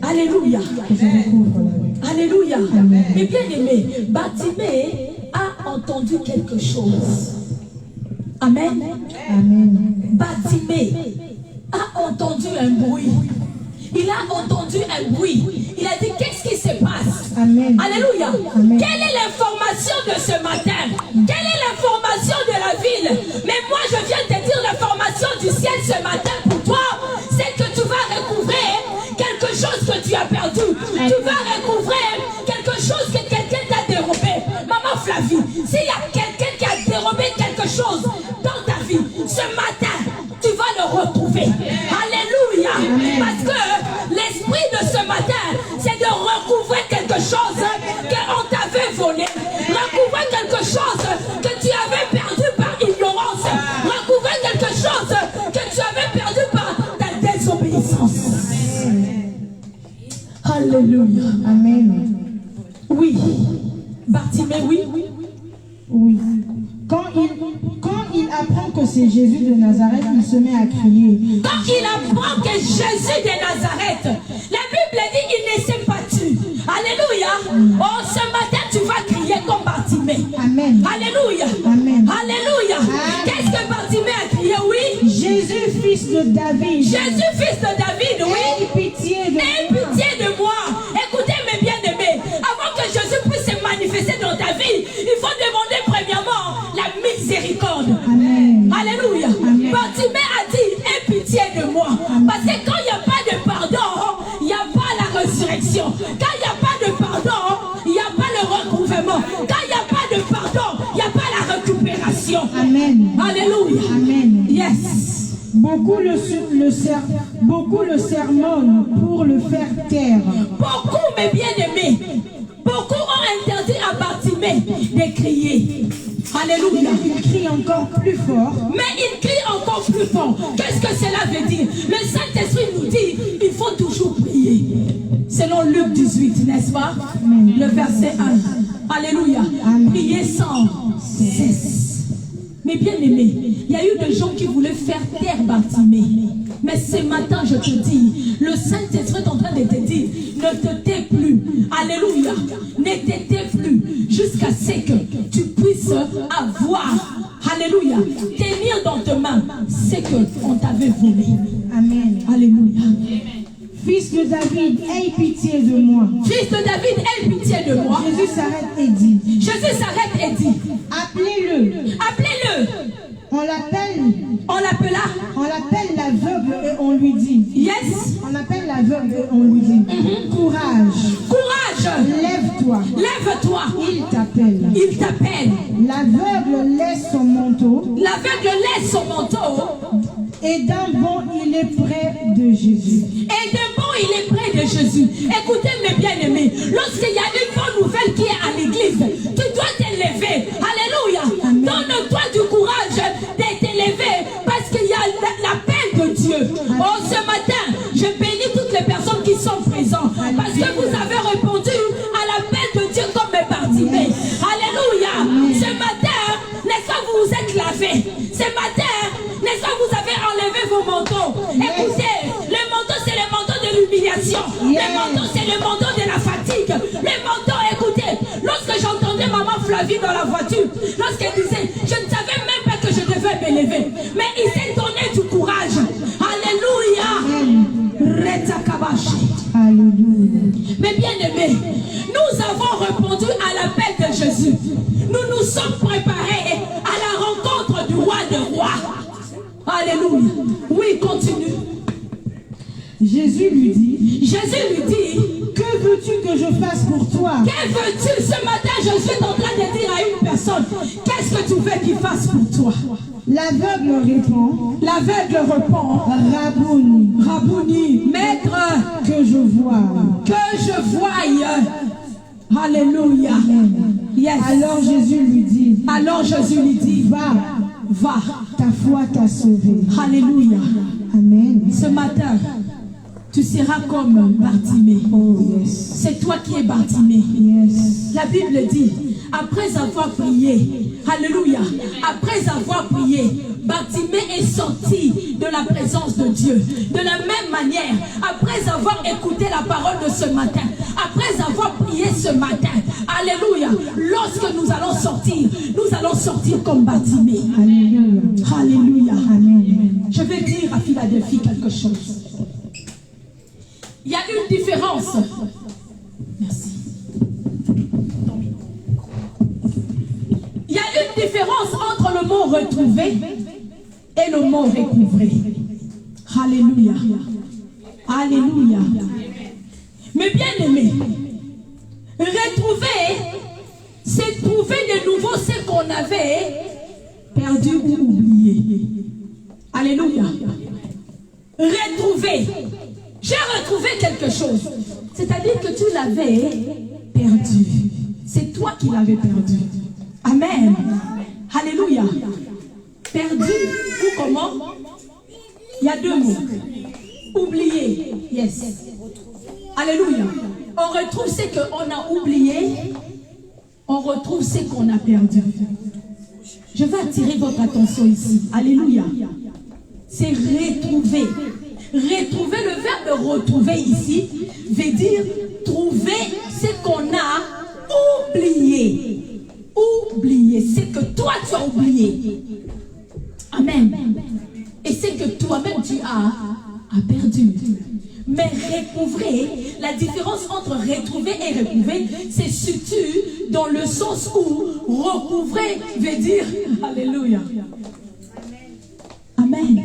B: Alléluia.
F: Que je recouvre la vie.
B: Alléluia.
F: Amen.
B: Mais bien aimé, Bartimée a entendu quelque chose. Amen.
F: Amen.
B: Bartimée Bartimée a entendu un bruit. Il a entendu un bruit. Il a dit, qu'est-ce qui se passe?
F: Amen.
B: Alléluia.
F: Amen.
B: Quelle est l'information de ce matin? Quelle est l'information de la ville? Mais moi, je viens te dire l'information du ciel ce matin pour toi. C'est que tu vas recouvrer quelque chose que tu as perdu. Tu vas recouvrir quelque chose que quelqu'un t'a dérobé. Maman Flavie, s'il y a quelqu'un qui a dérobé quelque chose dans ta vie, ce matin, tu vas le retrouver. Alléluia. Parce que l'esprit de ce matin, c'est de recouvrir quelque chose qu'on t'avait volé. Recouvrir quelque chose que tu avais perdu par ignorance. Recouvrir quelque chose que tu avais perdu par ta désobéissance. Alléluia.
F: Amen.
B: Oui. Bartimée, oui.
F: Oui. Quand il apprend que c'est Jésus de Nazareth, il se met à crier.
B: Quand il apprend que Jésus de Nazareth, la Bible dit il ne s'est pas tué. Alléluia. Oh, ce matin, tu vas crier comme Bartimée.
F: Amen.
B: Alléluia.
F: Amen.
B: Alléluia. Qu'est-ce que Bartimée a crié? Oui.
F: Jésus, fils de David.
B: Jésus, fils de David, oui.
F: Aie pitié de
B: Aie pitié de moi. Écoutez mes bien-aimés, avant que Jésus puisse se manifester dans ta vie, il faut demander premièrement la miséricorde.
F: Amen.
B: Alléluia.
F: Amen.
B: Bartimée a dit, aie pitié de moi. Parce que quand il n'y a pas de pardon, il n'y a pas la résurrection. Quand il n'y a pas de pardon, il n'y a pas le recouvrement. Quand il n'y a pas de pardon, il n'y a pas la récupération.
F: Amen.
B: Alléluia.
F: Amen.
B: Yes.
F: Beaucoup le sermonnent pour le faire taire.
B: Beaucoup, mes bien-aimés, beaucoup ont interdit à Bartimée de crier. Alléluia.
F: Il crie encore plus fort.
B: Mais il crie encore plus fort. Qu'est-ce que cela veut dire? Le Saint-Esprit nous dit, il faut toujours prier. Selon Luc 18, n'est-ce pas? Le verset 1. Alléluia. Priez sans cesse. Mais bien aimé, il y a eu des gens qui voulaient faire taire Bartimée. Mais ce matin, je te dis, le Saint-Esprit est en train de te dire, ne te tais plus. Alléluia. Ne te tais plus jusqu'à ce que tu puisses avoir, alléluia, tenir dans tes mains ce qu'on t'avait volé.
F: Amen.
B: Alléluia.
F: Fils de David, aie pitié de moi.
B: Fils de David, aie pitié de moi.
F: Jésus s'arrête et dit.
B: Jésus s'arrête et dit,
F: Appelez-le.
B: appelez-le.
F: On l'appelle.
B: On l'appela.
F: On l'appelle l'aveugle et on lui dit.
B: Yes.
F: On appelle l'aveugle et on lui dit. Courage.
B: Courage.
F: Lève-toi.
B: Lève-toi.
F: Il t'appelle.
B: Il t'appelle.
F: L'aveugle laisse son manteau.
B: L'aveugle laisse son manteau.
F: Et d'un bond, il est près de Jésus.
B: Et d'un bond, il est près de Jésus. Écoutez mes bien-aimés, lorsqu'il y a une bonne nouvelle qui est à l'église, tu dois t'élever. Alléluia. Donne-toi du courage de t'élever parce qu'il y a l'appel de Dieu. Oh, ce matin, je bénis toutes les personnes qui sont présentes parce que vous avez répondu à l'appel de Dieu comme mes Bartimée. Alléluia. Ce matin, n'est-ce pas, vous vous êtes lavé. Ce matin, n'est-ce pas, vous avez enlevé vos manteaux. Écoutez, le manteau, c'est le manteau de l'humiliation. Le manteau, c'est le manteau de la fatigue. Le manteau, écoutez, lorsque j'entendais maman Flavie dans la voiture, lorsqu'elle disait, je ne savais même pas que je devais m'élever, mais il s'est donné du courage. Alléluia.
F: Alléluia.
B: Mais bien aimés, nous avons répondu à l'appel de Jésus. Nous nous sommes préparés à la rencontre du roi des rois. Alléluia. Oui, continue.
F: Jésus lui dit.
B: Jésus lui dit,
F: Que veux-tu que je fasse pour toi?
B: que veux-tu? Ce matin, je suis en train de dire à une personne, qu'est-ce que tu veux qu'il fasse pour toi?
F: L'aveugle répond.
B: L'aveugle répond,
F: Rabouni.
B: Rabouni, maître,
F: Que je vois.
B: que je voie. Alléluia. Yes.
F: Alors Jésus lui dit.
B: Alors Jésus lui dit,
F: Va.
B: va.
F: Ta foi t'a sauvé.
B: Alléluia.
F: Amen.
B: Ce matin, tu seras comme Bartimée.
F: Oh yes.
B: C'est toi qui es Bartimée.
F: Yes.
B: La Bible dit, après avoir prié, alléluia, après avoir prié, Bartimée est sorti de la présence de Dieu. De la même manière, après avoir écouté la parole de ce matin, après avoir prié ce matin, alléluia, lorsque nous allons sortir comme Bartimée.
F: Alléluia.
B: Alléluia.
F: Amen.
B: Je vais dire à Philadelphie quelque chose. Il y a une différence. Merci. Il y a une différence entre le mot retrouver et le mot recouvrer. Alléluia. Alléluia. Mais bien aimé, retrouver, c'est trouver de nouveau ce qu'on avait perdu ou oublié. Alléluia. Retrouver. J'ai retrouvé quelque chose. C'est-à-dire que tu l'avais perdu. C'est toi qui l'avais perdu. Amen. Alléluia. Perdu ou comment? Il y a deux mots. Oublier. Yes. Alléluia. On retrouve ce qu'on a oublié. On retrouve ce qu'on a perdu. Je vais attirer votre attention ici. Alléluia. C'est retrouver. Retrouver, le verbe retrouver ici veut dire trouver ce qu'on a oublié. Oublier, c'est que toi tu as oublié. Amen. Et c'est que toi-même tu as perdu. Mais recouvrer, la différence entre retrouver et recouvrer, c'est surtout dans le sens où recouvrer veut dire Alléluia. Amen.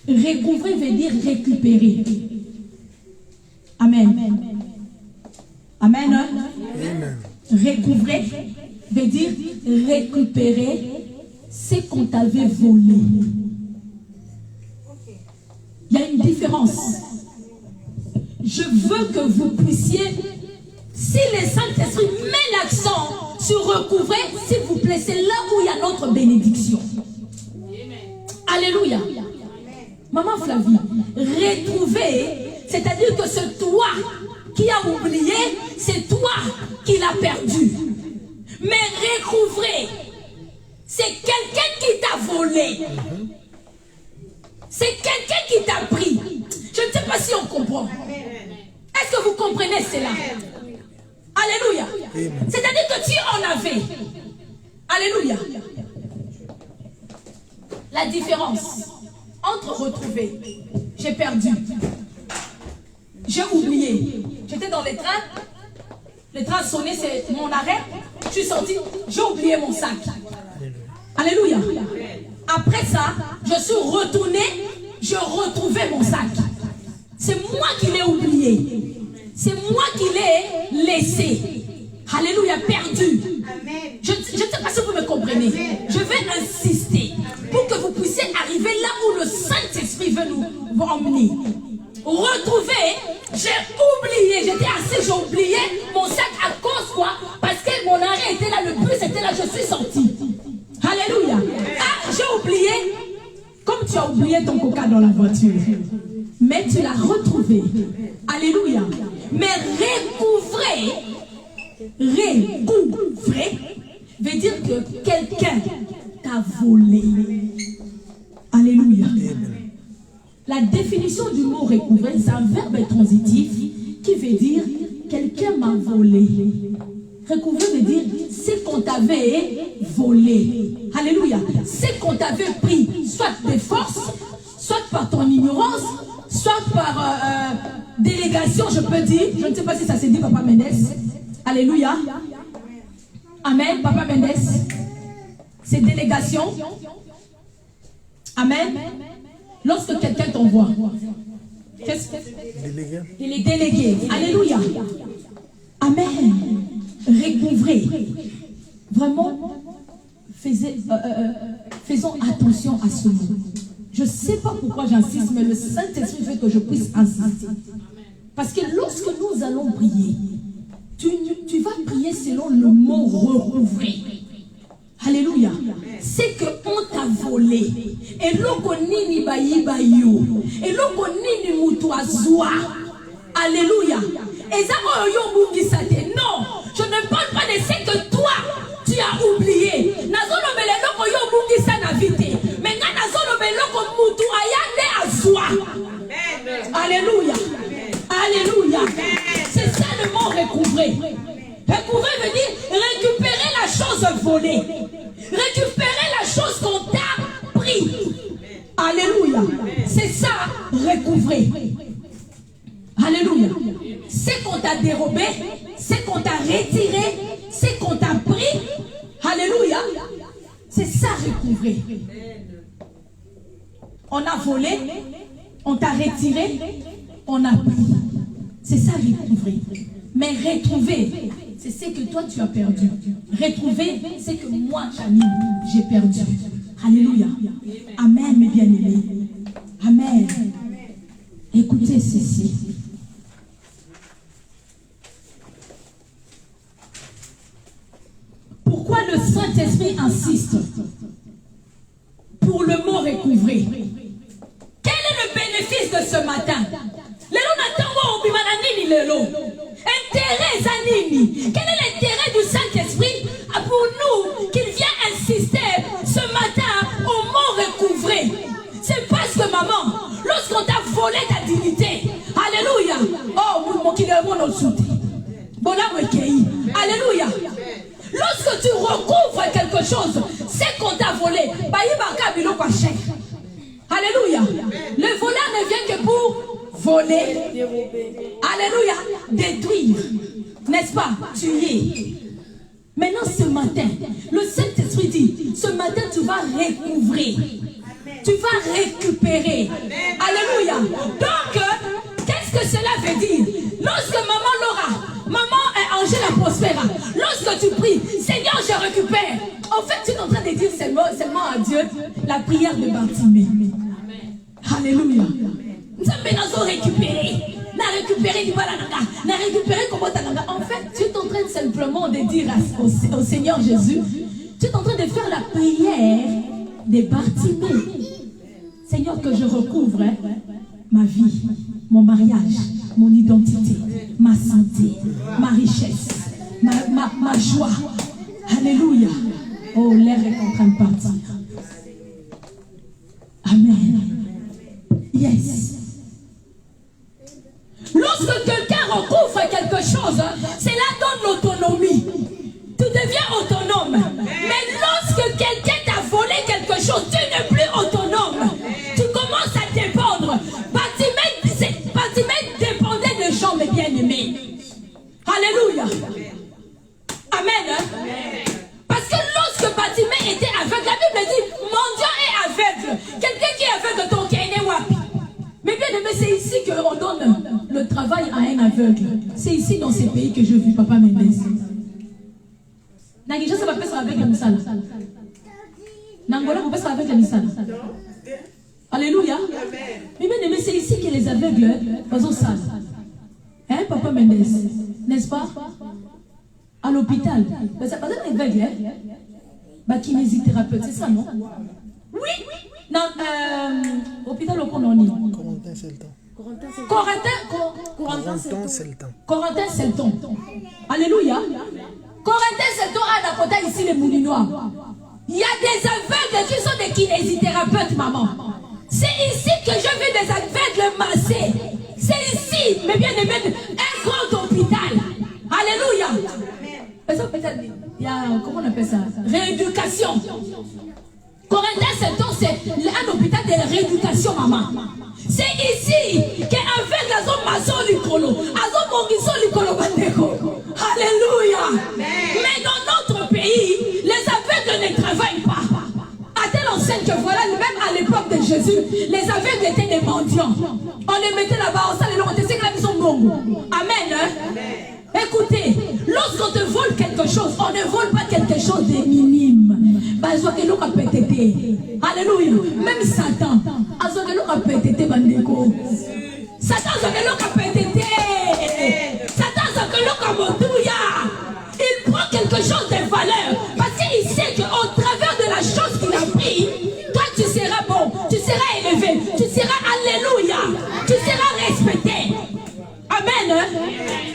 B: Recouvrer veut dire récupérer. Amen. Amen. Amen. Recouvrer veut dire récupérer ce qu'on t'avait volé. Il y a une différence. Je veux que vous puissiez, si le Saint-Esprit met l'accent sur recouvrer, s'il vous plaît, c'est là où il y a notre bénédiction. Alléluia. Maman Flavie, retrouver, c'est-à-dire que c'est toi qui as oublié, c'est toi qui l'as perdu. Mais recouvrer, c'est quelqu'un qui t'a volé. C'est quelqu'un qui t'a pris. Je ne sais pas si on comprend. Est-ce que vous comprenez cela? Alléluia. C'est-à-dire que tu en avais. Alléluia. La différence entre retrouver, j'ai perdu, j'ai oublié. J'étais dans les trains, le train sonnait, c'est mon arrêt, je suis sortie, j'ai oublié mon sac. Alléluia. Après ça, je suis retournée, j'ai retrouvé mon sac. C'est moi qui l'ai oublié. C'est moi qui l'ai laissé. Alléluia, perdu. Je ne sais pas si vous me comprenez. Je vais insister pour que vous puissiez arriver là où le Saint-Esprit veut nous emmener. Retrouver, j'ai oublié, j'étais assis, j'ai oublié mon sac à cause quoi? Parce que mon arrêt était là, le bus était là, je suis sortie. Alléluia. Ah, j'ai oublié, comme tu as oublié ton coca dans la voiture. Mais tu l'as retrouvé. Alléluia. Mais recouvrer veut dire que quelqu'un t'a volé. Alléluia. La définition du mot recouvrer, c'est un verbe transitif qui veut dire quelqu'un m'a volé. Recouvrer veut dire c'est qu'on t'avait volé. Alléluia. C'est qu'on t'avait pris, soit de force, soit par ton ignorance, soit par délégation, je peux dire. Je ne sais pas si ça se dit, Papa Mendes. Alléluia. Amen, Papa Mendes. C'est délégation. Amen. Lorsque quelqu'un t'envoie, qu'est-ce que délégué? Il est délégué. Alléluia. Amen. Recouvrer. Vraiment, faisons attention à ce mot. Je ne sais pas pourquoi j'insiste, mais le Saint-Esprit veut que je puisse insister. Parce que lorsque nous allons prier, tu vas prier selon le mot recouvrer. Alléluia. C'est qu'on t'a volé. Et l'oko nini bayi bayo. Et l'oko nini mutuazwa. Alléluia. Et ça, non, je ne parle pas de ce que toi, tu as oublié. Nazono mele loko yo bungisa na vite. Mais nazono mele loko mutu ayande azwa. Alléluia. Alléluia. C'est ça le mot recouvrer. Recouvrer veut dire récupérer la chose volée. Récupérer la chose qu'on t'a pris. Alléluia. C'est ça, recouvrer. Alléluia. C'est qu'on t'a dérobé, c'est qu'on t'a retiré, c'est qu'on t'a pris. Alléluia. C'est ça, recouvrer. On a volé, on t'a retiré, on a pris. C'est ça, recouvrer. Mais retrouver, c'est ce que toi tu as perdu. Retrouver, c'est que moi, Camille, j'ai perdu. Alléluia. Amen, mes bien-aimés. Amen. Écoutez ceci. Pourquoi le Saint-Esprit insiste pour le mot recouvrer? Quel est le bénéfice de ce matin? Intérêt Zanini. Quel est l'intérêt du Saint-Esprit pour nous qu'il vient insister ce matin au mot recouvrer? C'est parce que maman, lorsqu'on t'a volé ta dignité, alléluia, oh mon alléluia, lorsque tu recouvres quelque chose, c'est qu'on t'a volé. Alléluia. Le voleur ne vient que pour voler, alléluia, détruire, n'est-ce pas, tuer. Maintenant ce matin, le Saint-Esprit dit, ce matin tu vas recouvrer, tu vas récupérer, alléluia. Donc, qu'est-ce que cela veut dire? Lorsque maman Laura, maman Angela Prospera, lorsque tu pries, Seigneur je récupère, en fait tu es en train de dire seulement à Dieu la prière de Bartimée. Alléluia. Nous avons récupéré. En fait, tu es en train simplement de dire au Seigneur Jésus, tu es en train de faire la prière des Bartimée. Seigneur, que je recouvre ma vie, mon mariage, mon identité, ma santé, ma richesse, ma joie. Alléluia. Oh, l'air est en train de partir. Amen. Yes. Lorsque quelqu'un recouvre quelque chose, cela donne l'autonomie. Tu deviens autonome. Mais lorsque quelqu'un t'a volé quelque chose, tu n'es plus autonome. Tu commences à dépendre. Bartimée dépendait des gens, mes bien-aimés. Alléluia. Amen. Parce que lorsque Bartimée était aveugle, la Bible dit, mon Dieu est aveugle. Quelqu'un qui est aveugle, ton cœur est wapi. Mais bien aimé, c'est ici qu'on donne le travail à un aveugle. C'est ici dans ces pays que je vis, Papa Mendes. Nagisha, ça va passer avec la misala. Nangola, vous passez avec la misala. Alléluia. Mais bien aimé, c'est ici que les aveugles sont sales. Hein, Papa Mendes? N'est-ce pas? À l'hôpital. C'est pas un aveugle, hein? Kinésithérapeute, c'est ça, non? Oui. Non, hôpital au Cononi.
E: Corentin Selton.
B: Corentin Selton. Alléluia. Corentin Selton a d'apporter ici les Moulinois. Il y a des aveugles qui sont des kinésithérapeutes, maman. C'est ici que je veux des aveugles massés. C'est ici, mais bien aimé, un grand hôpital. Alléluia. Il y a, comment on appelle ça? Rééducation. Corentin Selton, c'est un hôpital de rééducation, maman. C'est ici qu'avec la zone maçon Licolo, la zone Mongiso Licolo Bandeko. Alléluia. Mais dans notre pays, les aveugles ne travaillent pas. À telle enseigne que voilà, même à l'époque de Jésus, les aveugles étaient des mendiants. On les mettait là-bas, on s'allait leur dire que la maison Bongo. Amen. Écoutez, lorsqu'on te vole quelque chose, on ne vole pas quelque chose de minime. Alléluia. Même Satan, il prend quelque chose de valeur parce qu'il sait qu'au travers de la chose qu'il a pris, toi tu seras bon, tu seras élevé, tu seras alléluia, tu seras respecté. Amen.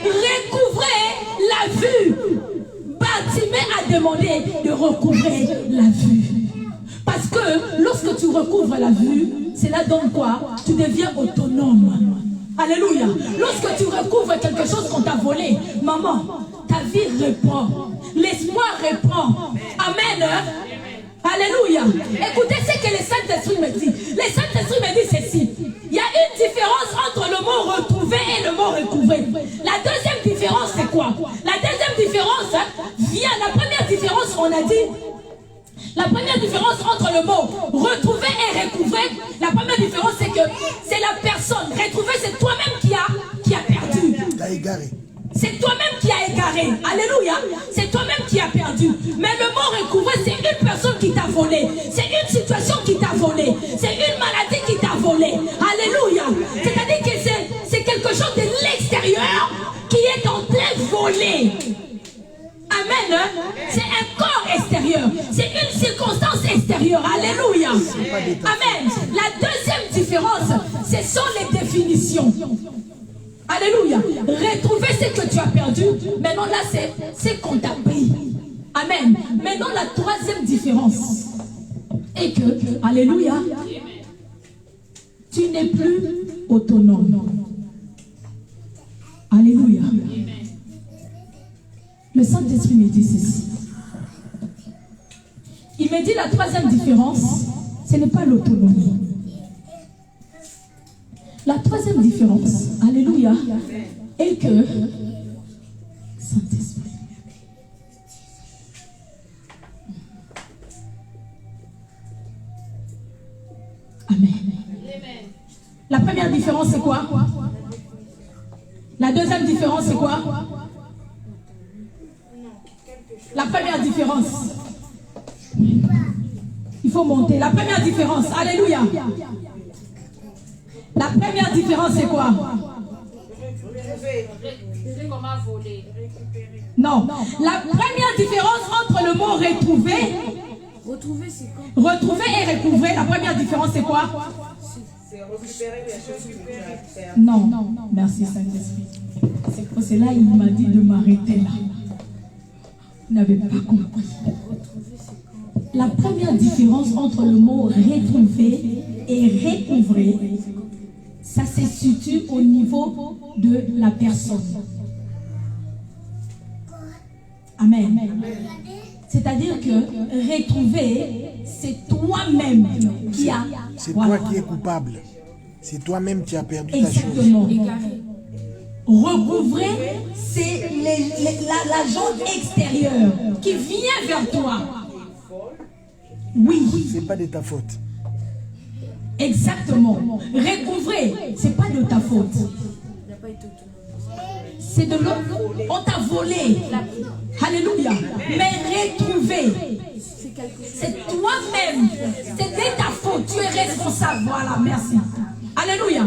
B: Recouvrer la vue. Bartimée a demandé de recouvrer la vue. Parce que lorsque tu recouvres la vue, cela donne quoi? Tu deviens autonome. Alléluia. Lorsque tu recouvres quelque chose qu'on t'a volé, maman, ta vie reprend. L'espoir reprend. Amen. Alléluia. Écoutez ce que le Saint-Esprit me dit. Le Saint-Esprit me dit ceci. Il y a une différence entre le mot retrouver et le mot recouvrer. La deuxième différence, c'est quoi? La deuxième différence vient, la première différence, on a dit, la première différence entre le mot retrouver et recouvrer, la première différence, c'est que c'est la personne. Retrouver, c'est toi-même qui a perdu.
E: T'as égaré.
B: C'est toi-même qui a égaré. Alléluia. C'est toi-même qui a perdu. Mais le mot recouvrer, c'est une personne qui t'a volé. C'est une situation qui t'a volé. C'est une maladie qui t'a volé. Alléluia. C'est-à-dire que c'est quelque chose de l'extérieur qui est en train de voler. Amen. C'est un corps extérieur. C'est une circonstance extérieure. Alléluia. Amen. La deuxième différence, ce sont les définitions. Alléluia. Retrouver ce que tu as perdu. Maintenant là, c'est qu'on t'a pris. Amen. Maintenant la troisième différence est que, alléluia, tu n'es plus autonome. Alléluia. Le Saint-Esprit me dit ceci. Il me dit la troisième différence, ce n'est pas l'autonomie. La troisième différence, alléluia, est que Saint-Esprit. Amen. La première différence, c'est quoi? La deuxième différence, c'est quoi? La première différence. Il faut monter. La première différence, alléluia. La première différence, c'est quoi? Non. La première différence entre le mot retrouver, retrouver et recouvrer, la première différence, c'est quoi? C'est récupérer les choses que tu as perdues. Non. Merci Saint-Esprit. C'est là il m'a dit de m'arrêter là. Vous n'avez pas compris. La première différence entre le mot retrouver et recouvrer, ça se situe au niveau de la personne. Amen. C'est-à-dire que retrouver, c'est toi-même qui a...
E: C'est toi qui es coupable. C'est toi-même qui as perdu ta chose.
B: Exactement. Recouvrer, c'est l'agent extérieur qui vient vers toi. Oui.
E: C'est pas de ta faute.
B: Exactement. Recouvrer, c'est pas de ta faute. C'est de l'autre. On t'a volé. Alléluia. Mais retrouver, c'est toi-même. C'est de ta faute. Tu es responsable. Voilà, merci. Alléluia.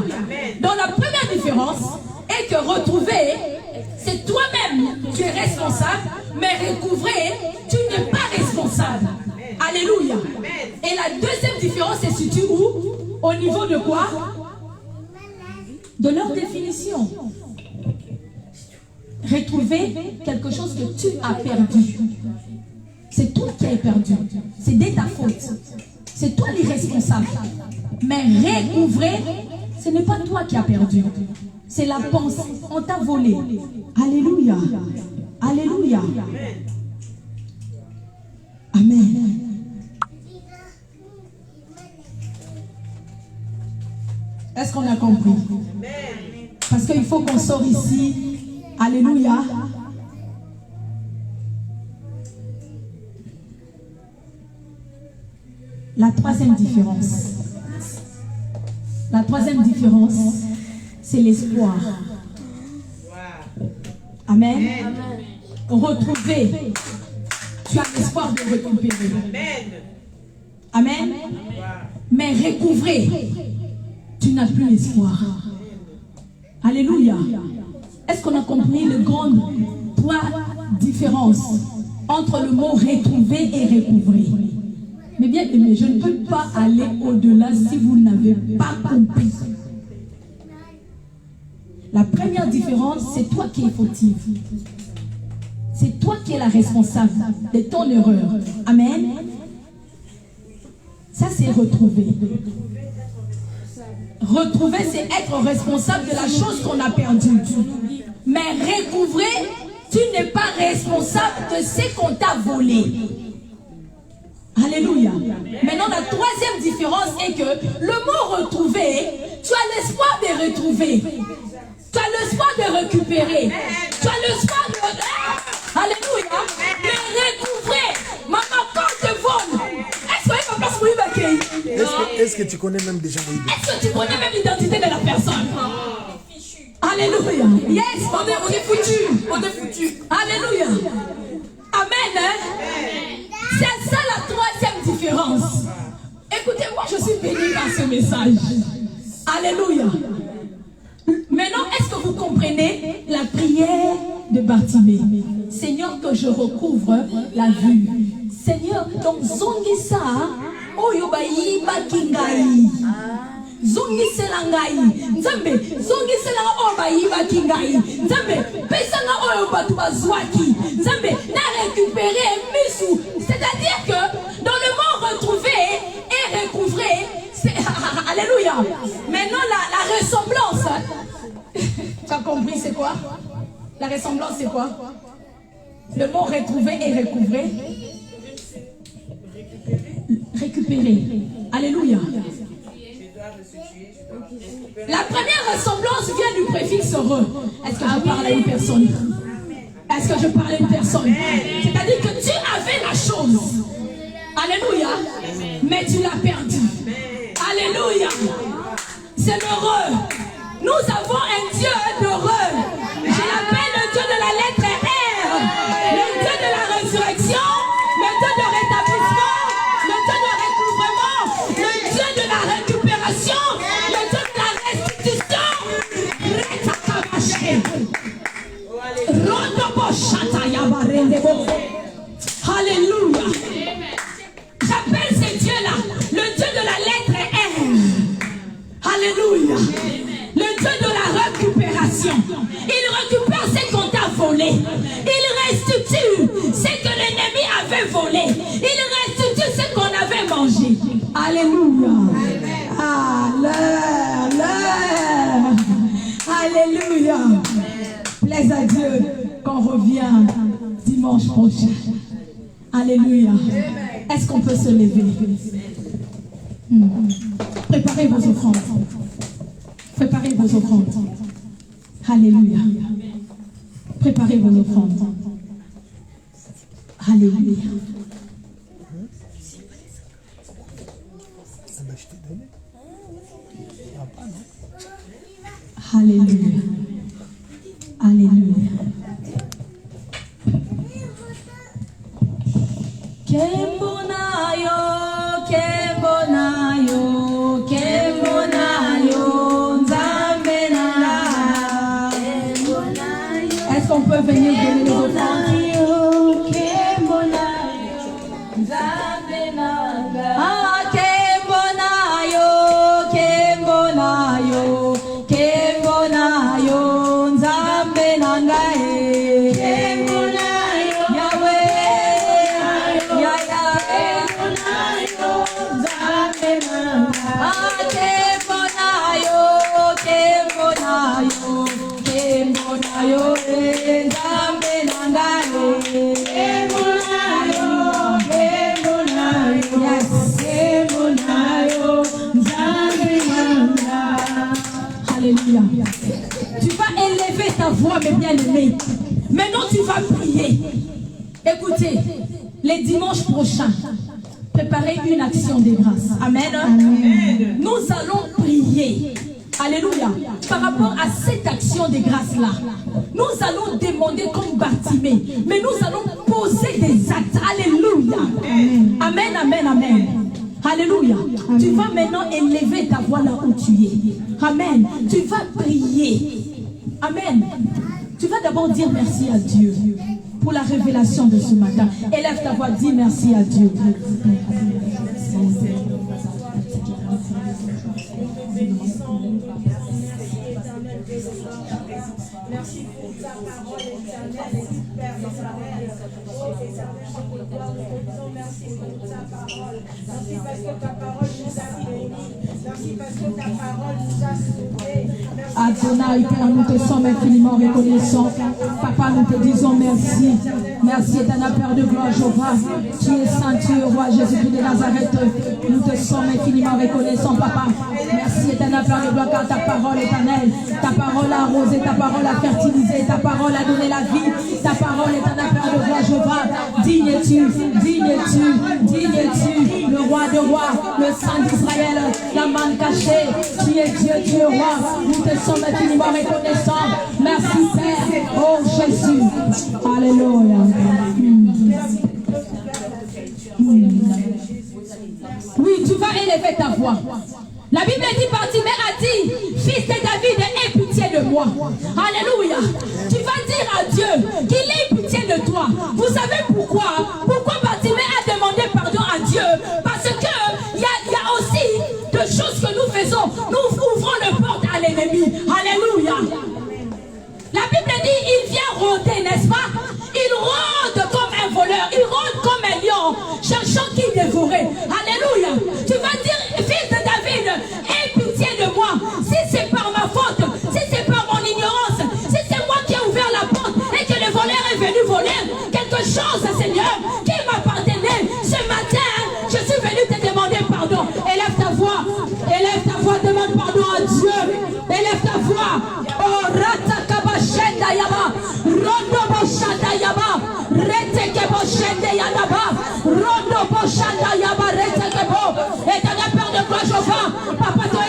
B: Donc la première différence est que retrouver, c'est toi-même. Tu es responsable. Mais recouvrer, tu n'es pas responsable. Alléluia. Et la deuxième différence se situe où? Au niveau de quoi? De leur définition. Retrouver quelque chose que tu as perdu. C'est toi qui as perdu. C'est de ta faute. C'est toi l'irresponsable. Mais recouvrer, ce n'est pas toi qui as perdu. C'est la pensée. On t'a volé. Alléluia. Alléluia. Amen. Est-ce qu'on a compris? Parce qu'il faut qu'on sorte ici. Alléluia. La troisième différence. La troisième différence, c'est l'espoir. Amen. Retrouver. Tu as l'espoir de récupérer. Amen. Mais recouvrer. Tu n'as plus l'espoir. Alléluia. Est-ce qu'on a compris les grandes trois différences entre le mot retrouver et recouvrer? Mais bien aimé, je ne peux pas aller au-delà si vous n'avez pas compris. La première différence, c'est toi qui es fautif. C'est toi qui es la responsable de ton erreur. Amen. Ça, c'est retrouver. Retrouver, c'est être responsable de la chose qu'on a perdue. Mais recouvrer, tu n'es pas responsable de ce qu'on t'a volé. Alléluia. Maintenant, la troisième différence est que le mot retrouver, tu as l'espoir de retrouver. Tu as l'espoir de récupérer. Tu as l'espoir de... Alléluia. De recouvrer. Maman, quand te vole.
E: Est-ce que tu connais même déjà l'identité?
B: Est-ce que tu connais même l'identité de la personne? Alléluia. Yes, on est foutu. On est foutu. Alléluia. Amen. Hein? C'est ça la troisième différence. Écoutez-moi, je suis béni par ce message. Alléluia. Maintenant, est-ce que vous comprenez la prière de Bartimée? Seigneur, que je recouvre la vue. Seigneur, donc zongisa, oyobayi makingai. Zongisela ngai. Nzambe, zongisela obayi makingai. Nzambe, pesanga oyo batu bazwaki. Nzambe, na récupérer misu. C'est-à-dire que dans le mot retrouver et recouvrer, c'est alléluia. Maintenant la ressemblance. Tu as compris c'est quoi? La ressemblance c'est quoi? Le mot retrouver et recouvrer. Récupérer. Alléluia. La première ressemblance vient du préfixe heureux. Est-ce que je parle à une personne? Est-ce que je parle à une personne? C'est-à-dire que tu avais la chose. Alléluia. Mais tu l'as perdu. Alléluia. C'est l'heureux. Nous avons un Dieu d'heureux. Je l'appelle le Dieu de la lettre R. Le Dieu de la résurrection. Le Dieu de rétablissement. Le Dieu de recouvrement. Le Dieu de la récupération. Le Dieu de la restitution. Alléluia. J'appelle ce Dieu-là le Dieu de la lettre R. Alléluia. Le Dieu de la récupération. Il récupère ce qu'on t'a volé. Il restitue ce que l'ennemi avait volé. Il restitue ce qu'on avait mangé. Alléluia. Alléluia. Plaise à Dieu qu'on revient dimanche prochain. Alléluia. Est-ce qu'on peut se lever? Préparez vos offrandes. Préparez vos offrandes. Alléluia. Préparez vos offrandes. Alléluia. Alléluia. Alléluia. Kembonayo, Kembonayo, Kembonayo, Nzambenanga. Est-ce qu'on peut venir donner les offrandes? Kembonayo, Nzambenanga. Ah, Kembonayo, Kembonayo, Kembonayo, Nzambenanga. Alléluia. Tu vas élever ta voix, mes bien-aimés. Maintenant, tu vas prier. Écoutez, les dimanches prochains, préparez une action de grâce. Amen. Amen. Nous allons prier. Alléluia. Par rapport à cette action de grâce-là, nous allons demander comme Bartimée, mais nous allons poser des actes. Alléluia. Amen, amen, amen. Alléluia. Amen. Tu vas maintenant élever ta voix là où tu es. Amen. Tu vas prier. Amen. Tu vas d'abord dire merci à Dieu pour la révélation de ce matin. Élève ta voix, dis merci à Dieu.
A: Merci pour ta parole éternelle, Père éternel. Oh, merci pour ta parole. Merci parce que ta parole nous a bénis. Merci parce que ta parole nous a sauvés.
B: Adonai, Père, nous te sommes infiniment reconnaissants. Papa, Papa, nous te disons merci. Merci, éternel Père de gloire, Jéhovah. Tu es saint, tu es roi, Jésus-Christ de Nazareth. Nous te sommes infiniment reconnaissants, Papa. Merci, éternel Père de gloire, car ta parole éternelle, ta parole a arrosé, ta parole a fertilisé, ta parole a donné la vie, ta parole, éternel Père de gloire, Jéhovah. Digne es-tu, digne es-tu, digne es-tu, le roi de rois, le saint d'Israël, la manne cachée. Tu es Dieu, tu es roi. Nous te sommes infiniment reconnaissants. Merci, Père. Oh, Jésus. Alléluia. Oui, tu vas élever ta voix. La Bible dit, Bartimée a dit, fils de David, aie pitié de moi. Alléluia. Tu vas dire à Dieu qu'il ait pitié de toi. Vous savez pourquoi? Pourquoi Bartimée a demandé pardon à Dieu? Parce que il y a aussi des choses que nous faisons. Nous ouvrons la porte à l'ennemi. Alléluia. La Bible dit, il vient rôder, n'est-ce pas? Il rôde comme un voleur, il rôde comme un lion, cherchant qui dévorer. Alléluia. Tu vas dire, fils de David, aie pitié de moi. Si c'est par ma faute, si c'est par mon ignorance, si c'est moi qui ai ouvert la porte et que le voleur est venu voler quelque chose, Seigneur, qui m'appartenait. Ce matin, je suis venu te demander pardon. Élève ta voix, demande pardon à Dieu. Élève ta voix. Oh, Ratakabashenda Yaba, Rondo Boshanda Yaba, Retekebo Shende Yadaba, Rondo Boshanda Yaba, Retekebo. Éternel Père de gloire, Jéhovah, Papa, toi,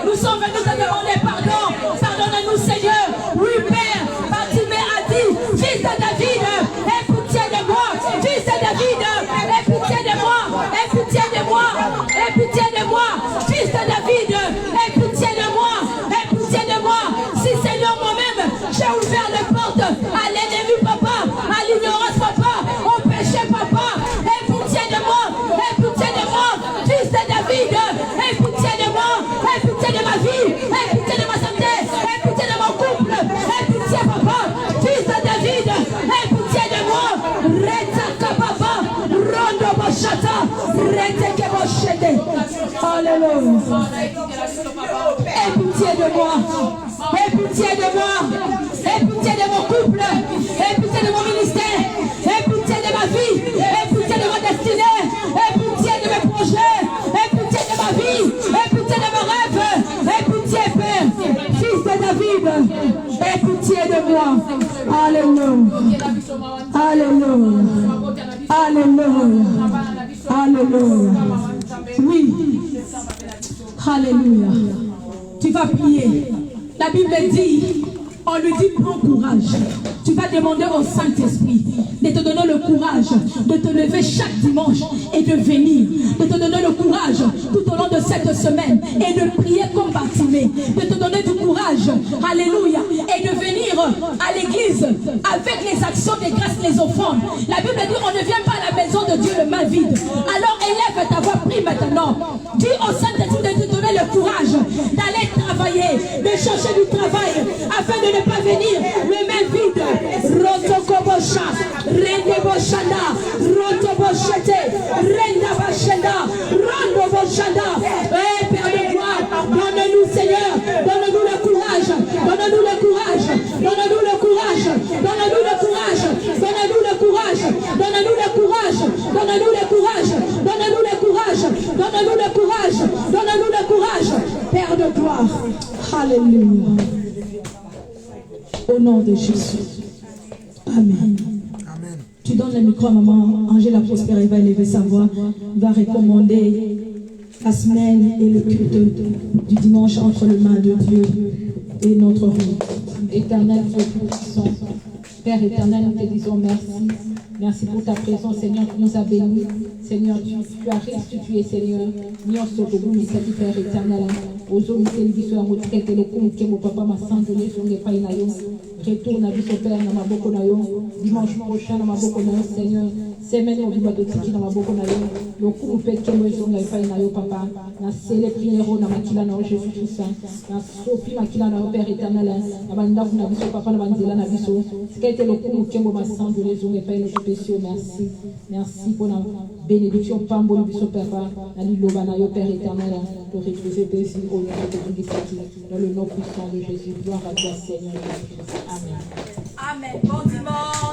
B: nous sommes venus te demander pardon. Pardonne-nous, Seigneur. Oui, Père, Bartimée a dit, fils de David, aie pitié de moi. Fils de David, aie pitié de moi. Aie pitié de moi. Aie pitié de moi. Fils de David, aie pitié de moi. Aie pitié de moi. Si, Seigneur, moi-même, j'ai ouvert les portes à l'ennemi, Papa, à l'ignorance, Papa, au péché, Papa, aie pitié de moi. Aie pitié de moi. Fils de David, aie pitié de moi. Aie pitié de ma vie. Aie pitié de ma santé. Aie pitié de mon couple. Aie pitié, Papa. Fils de David, aie pitié de moi. Retaka, Papa. Rondo Boshata. Reteke Boshede. Alléluia. Aie pitié de moi. Aie pitié de moi. Aie pitié de mon couple. Aie pitié de mon ministère. Aie pitié de ma vie. Aie pitié de ma destinée. Aie pitié de mes projets. Aie pitié de ma vie. Aie pitié de mes rêves. Aie pitié, Père. Fils de David. Aie pitié de moi. Alléluia. Alléluia. Alléluia. Alléluia. Oui. Alléluia. Tu vas prier. La Bible dit, on lui dit prends courage. Tu vas demander au Saint-Esprit de te donner le courage de te lever chaque dimanche et de venir, de te donner le courage tout au long de cette semaine et de prier comme Bartimée, de te donner du courage, alléluia, et de venir à l'église avec les actions de grâce, les offrandes. La Bible dit on ne vient pas à la maison de Dieu le main vide. Alors élève ta voix, prie maintenant. Dis au Saint-Esprit de te donner le courage d'aller travailler, de chercher du travail afin de ne pas venir le main vide. Rotokobosha, Rende Boshanda, Rotoboshete, Renda Bashenda, Rondo Boshanda. Eh, Père de gloire, donne-nous, Seigneur, donne-nous le courage, donne-nous le courage, donne-nous le courage, donne-nous le courage, donne-nous le courage, donne-nous le courage, donne-nous le courage, donne-nous le courage, donne-nous le courage, donne-nous le courage, Père de gloire. Alléluia. Au nom de Jésus. Amen.
E: Amen.
B: Tu donnes le micro à maman Angela Prospère, elle va élever sa voix, va recommander la semaine et le culte du dimanche entre les mains de Dieu et notre roi.
D: Éternel Dieu puissant, Père éternel, nous te disons merci. Merci pour ta présence, Seigneur, qui nous a bénis. Seigneur, tu as restitué, Seigneur. Nyonso tobu misaki Père éternel. Ozo miseli biso ya motrete le kumke mo papa masando le songe pa ina yo. Retourne à biso Père na maboko na yo. Dimanche prochain na maboko na yo, Seigneur. semaine obima totiki na maboko na yo lokumu mpe nkembo ezonga epai na yo papa na sele priere na makila na yo jésus christ na sopi makila na yo père éternel na bandako na biso papa na banzela na biso sika ete lokumu nkembo masamboli ezonga epai notre péché merci merci pour la bénédiction pamboli biso papa na liloba na yo père éternel te retrouver bézi au nom de Jésus dans le nom puissant de Jésus gloire à toi Seigneur Jésus Christ amen
A: Amen. Bon dimanche.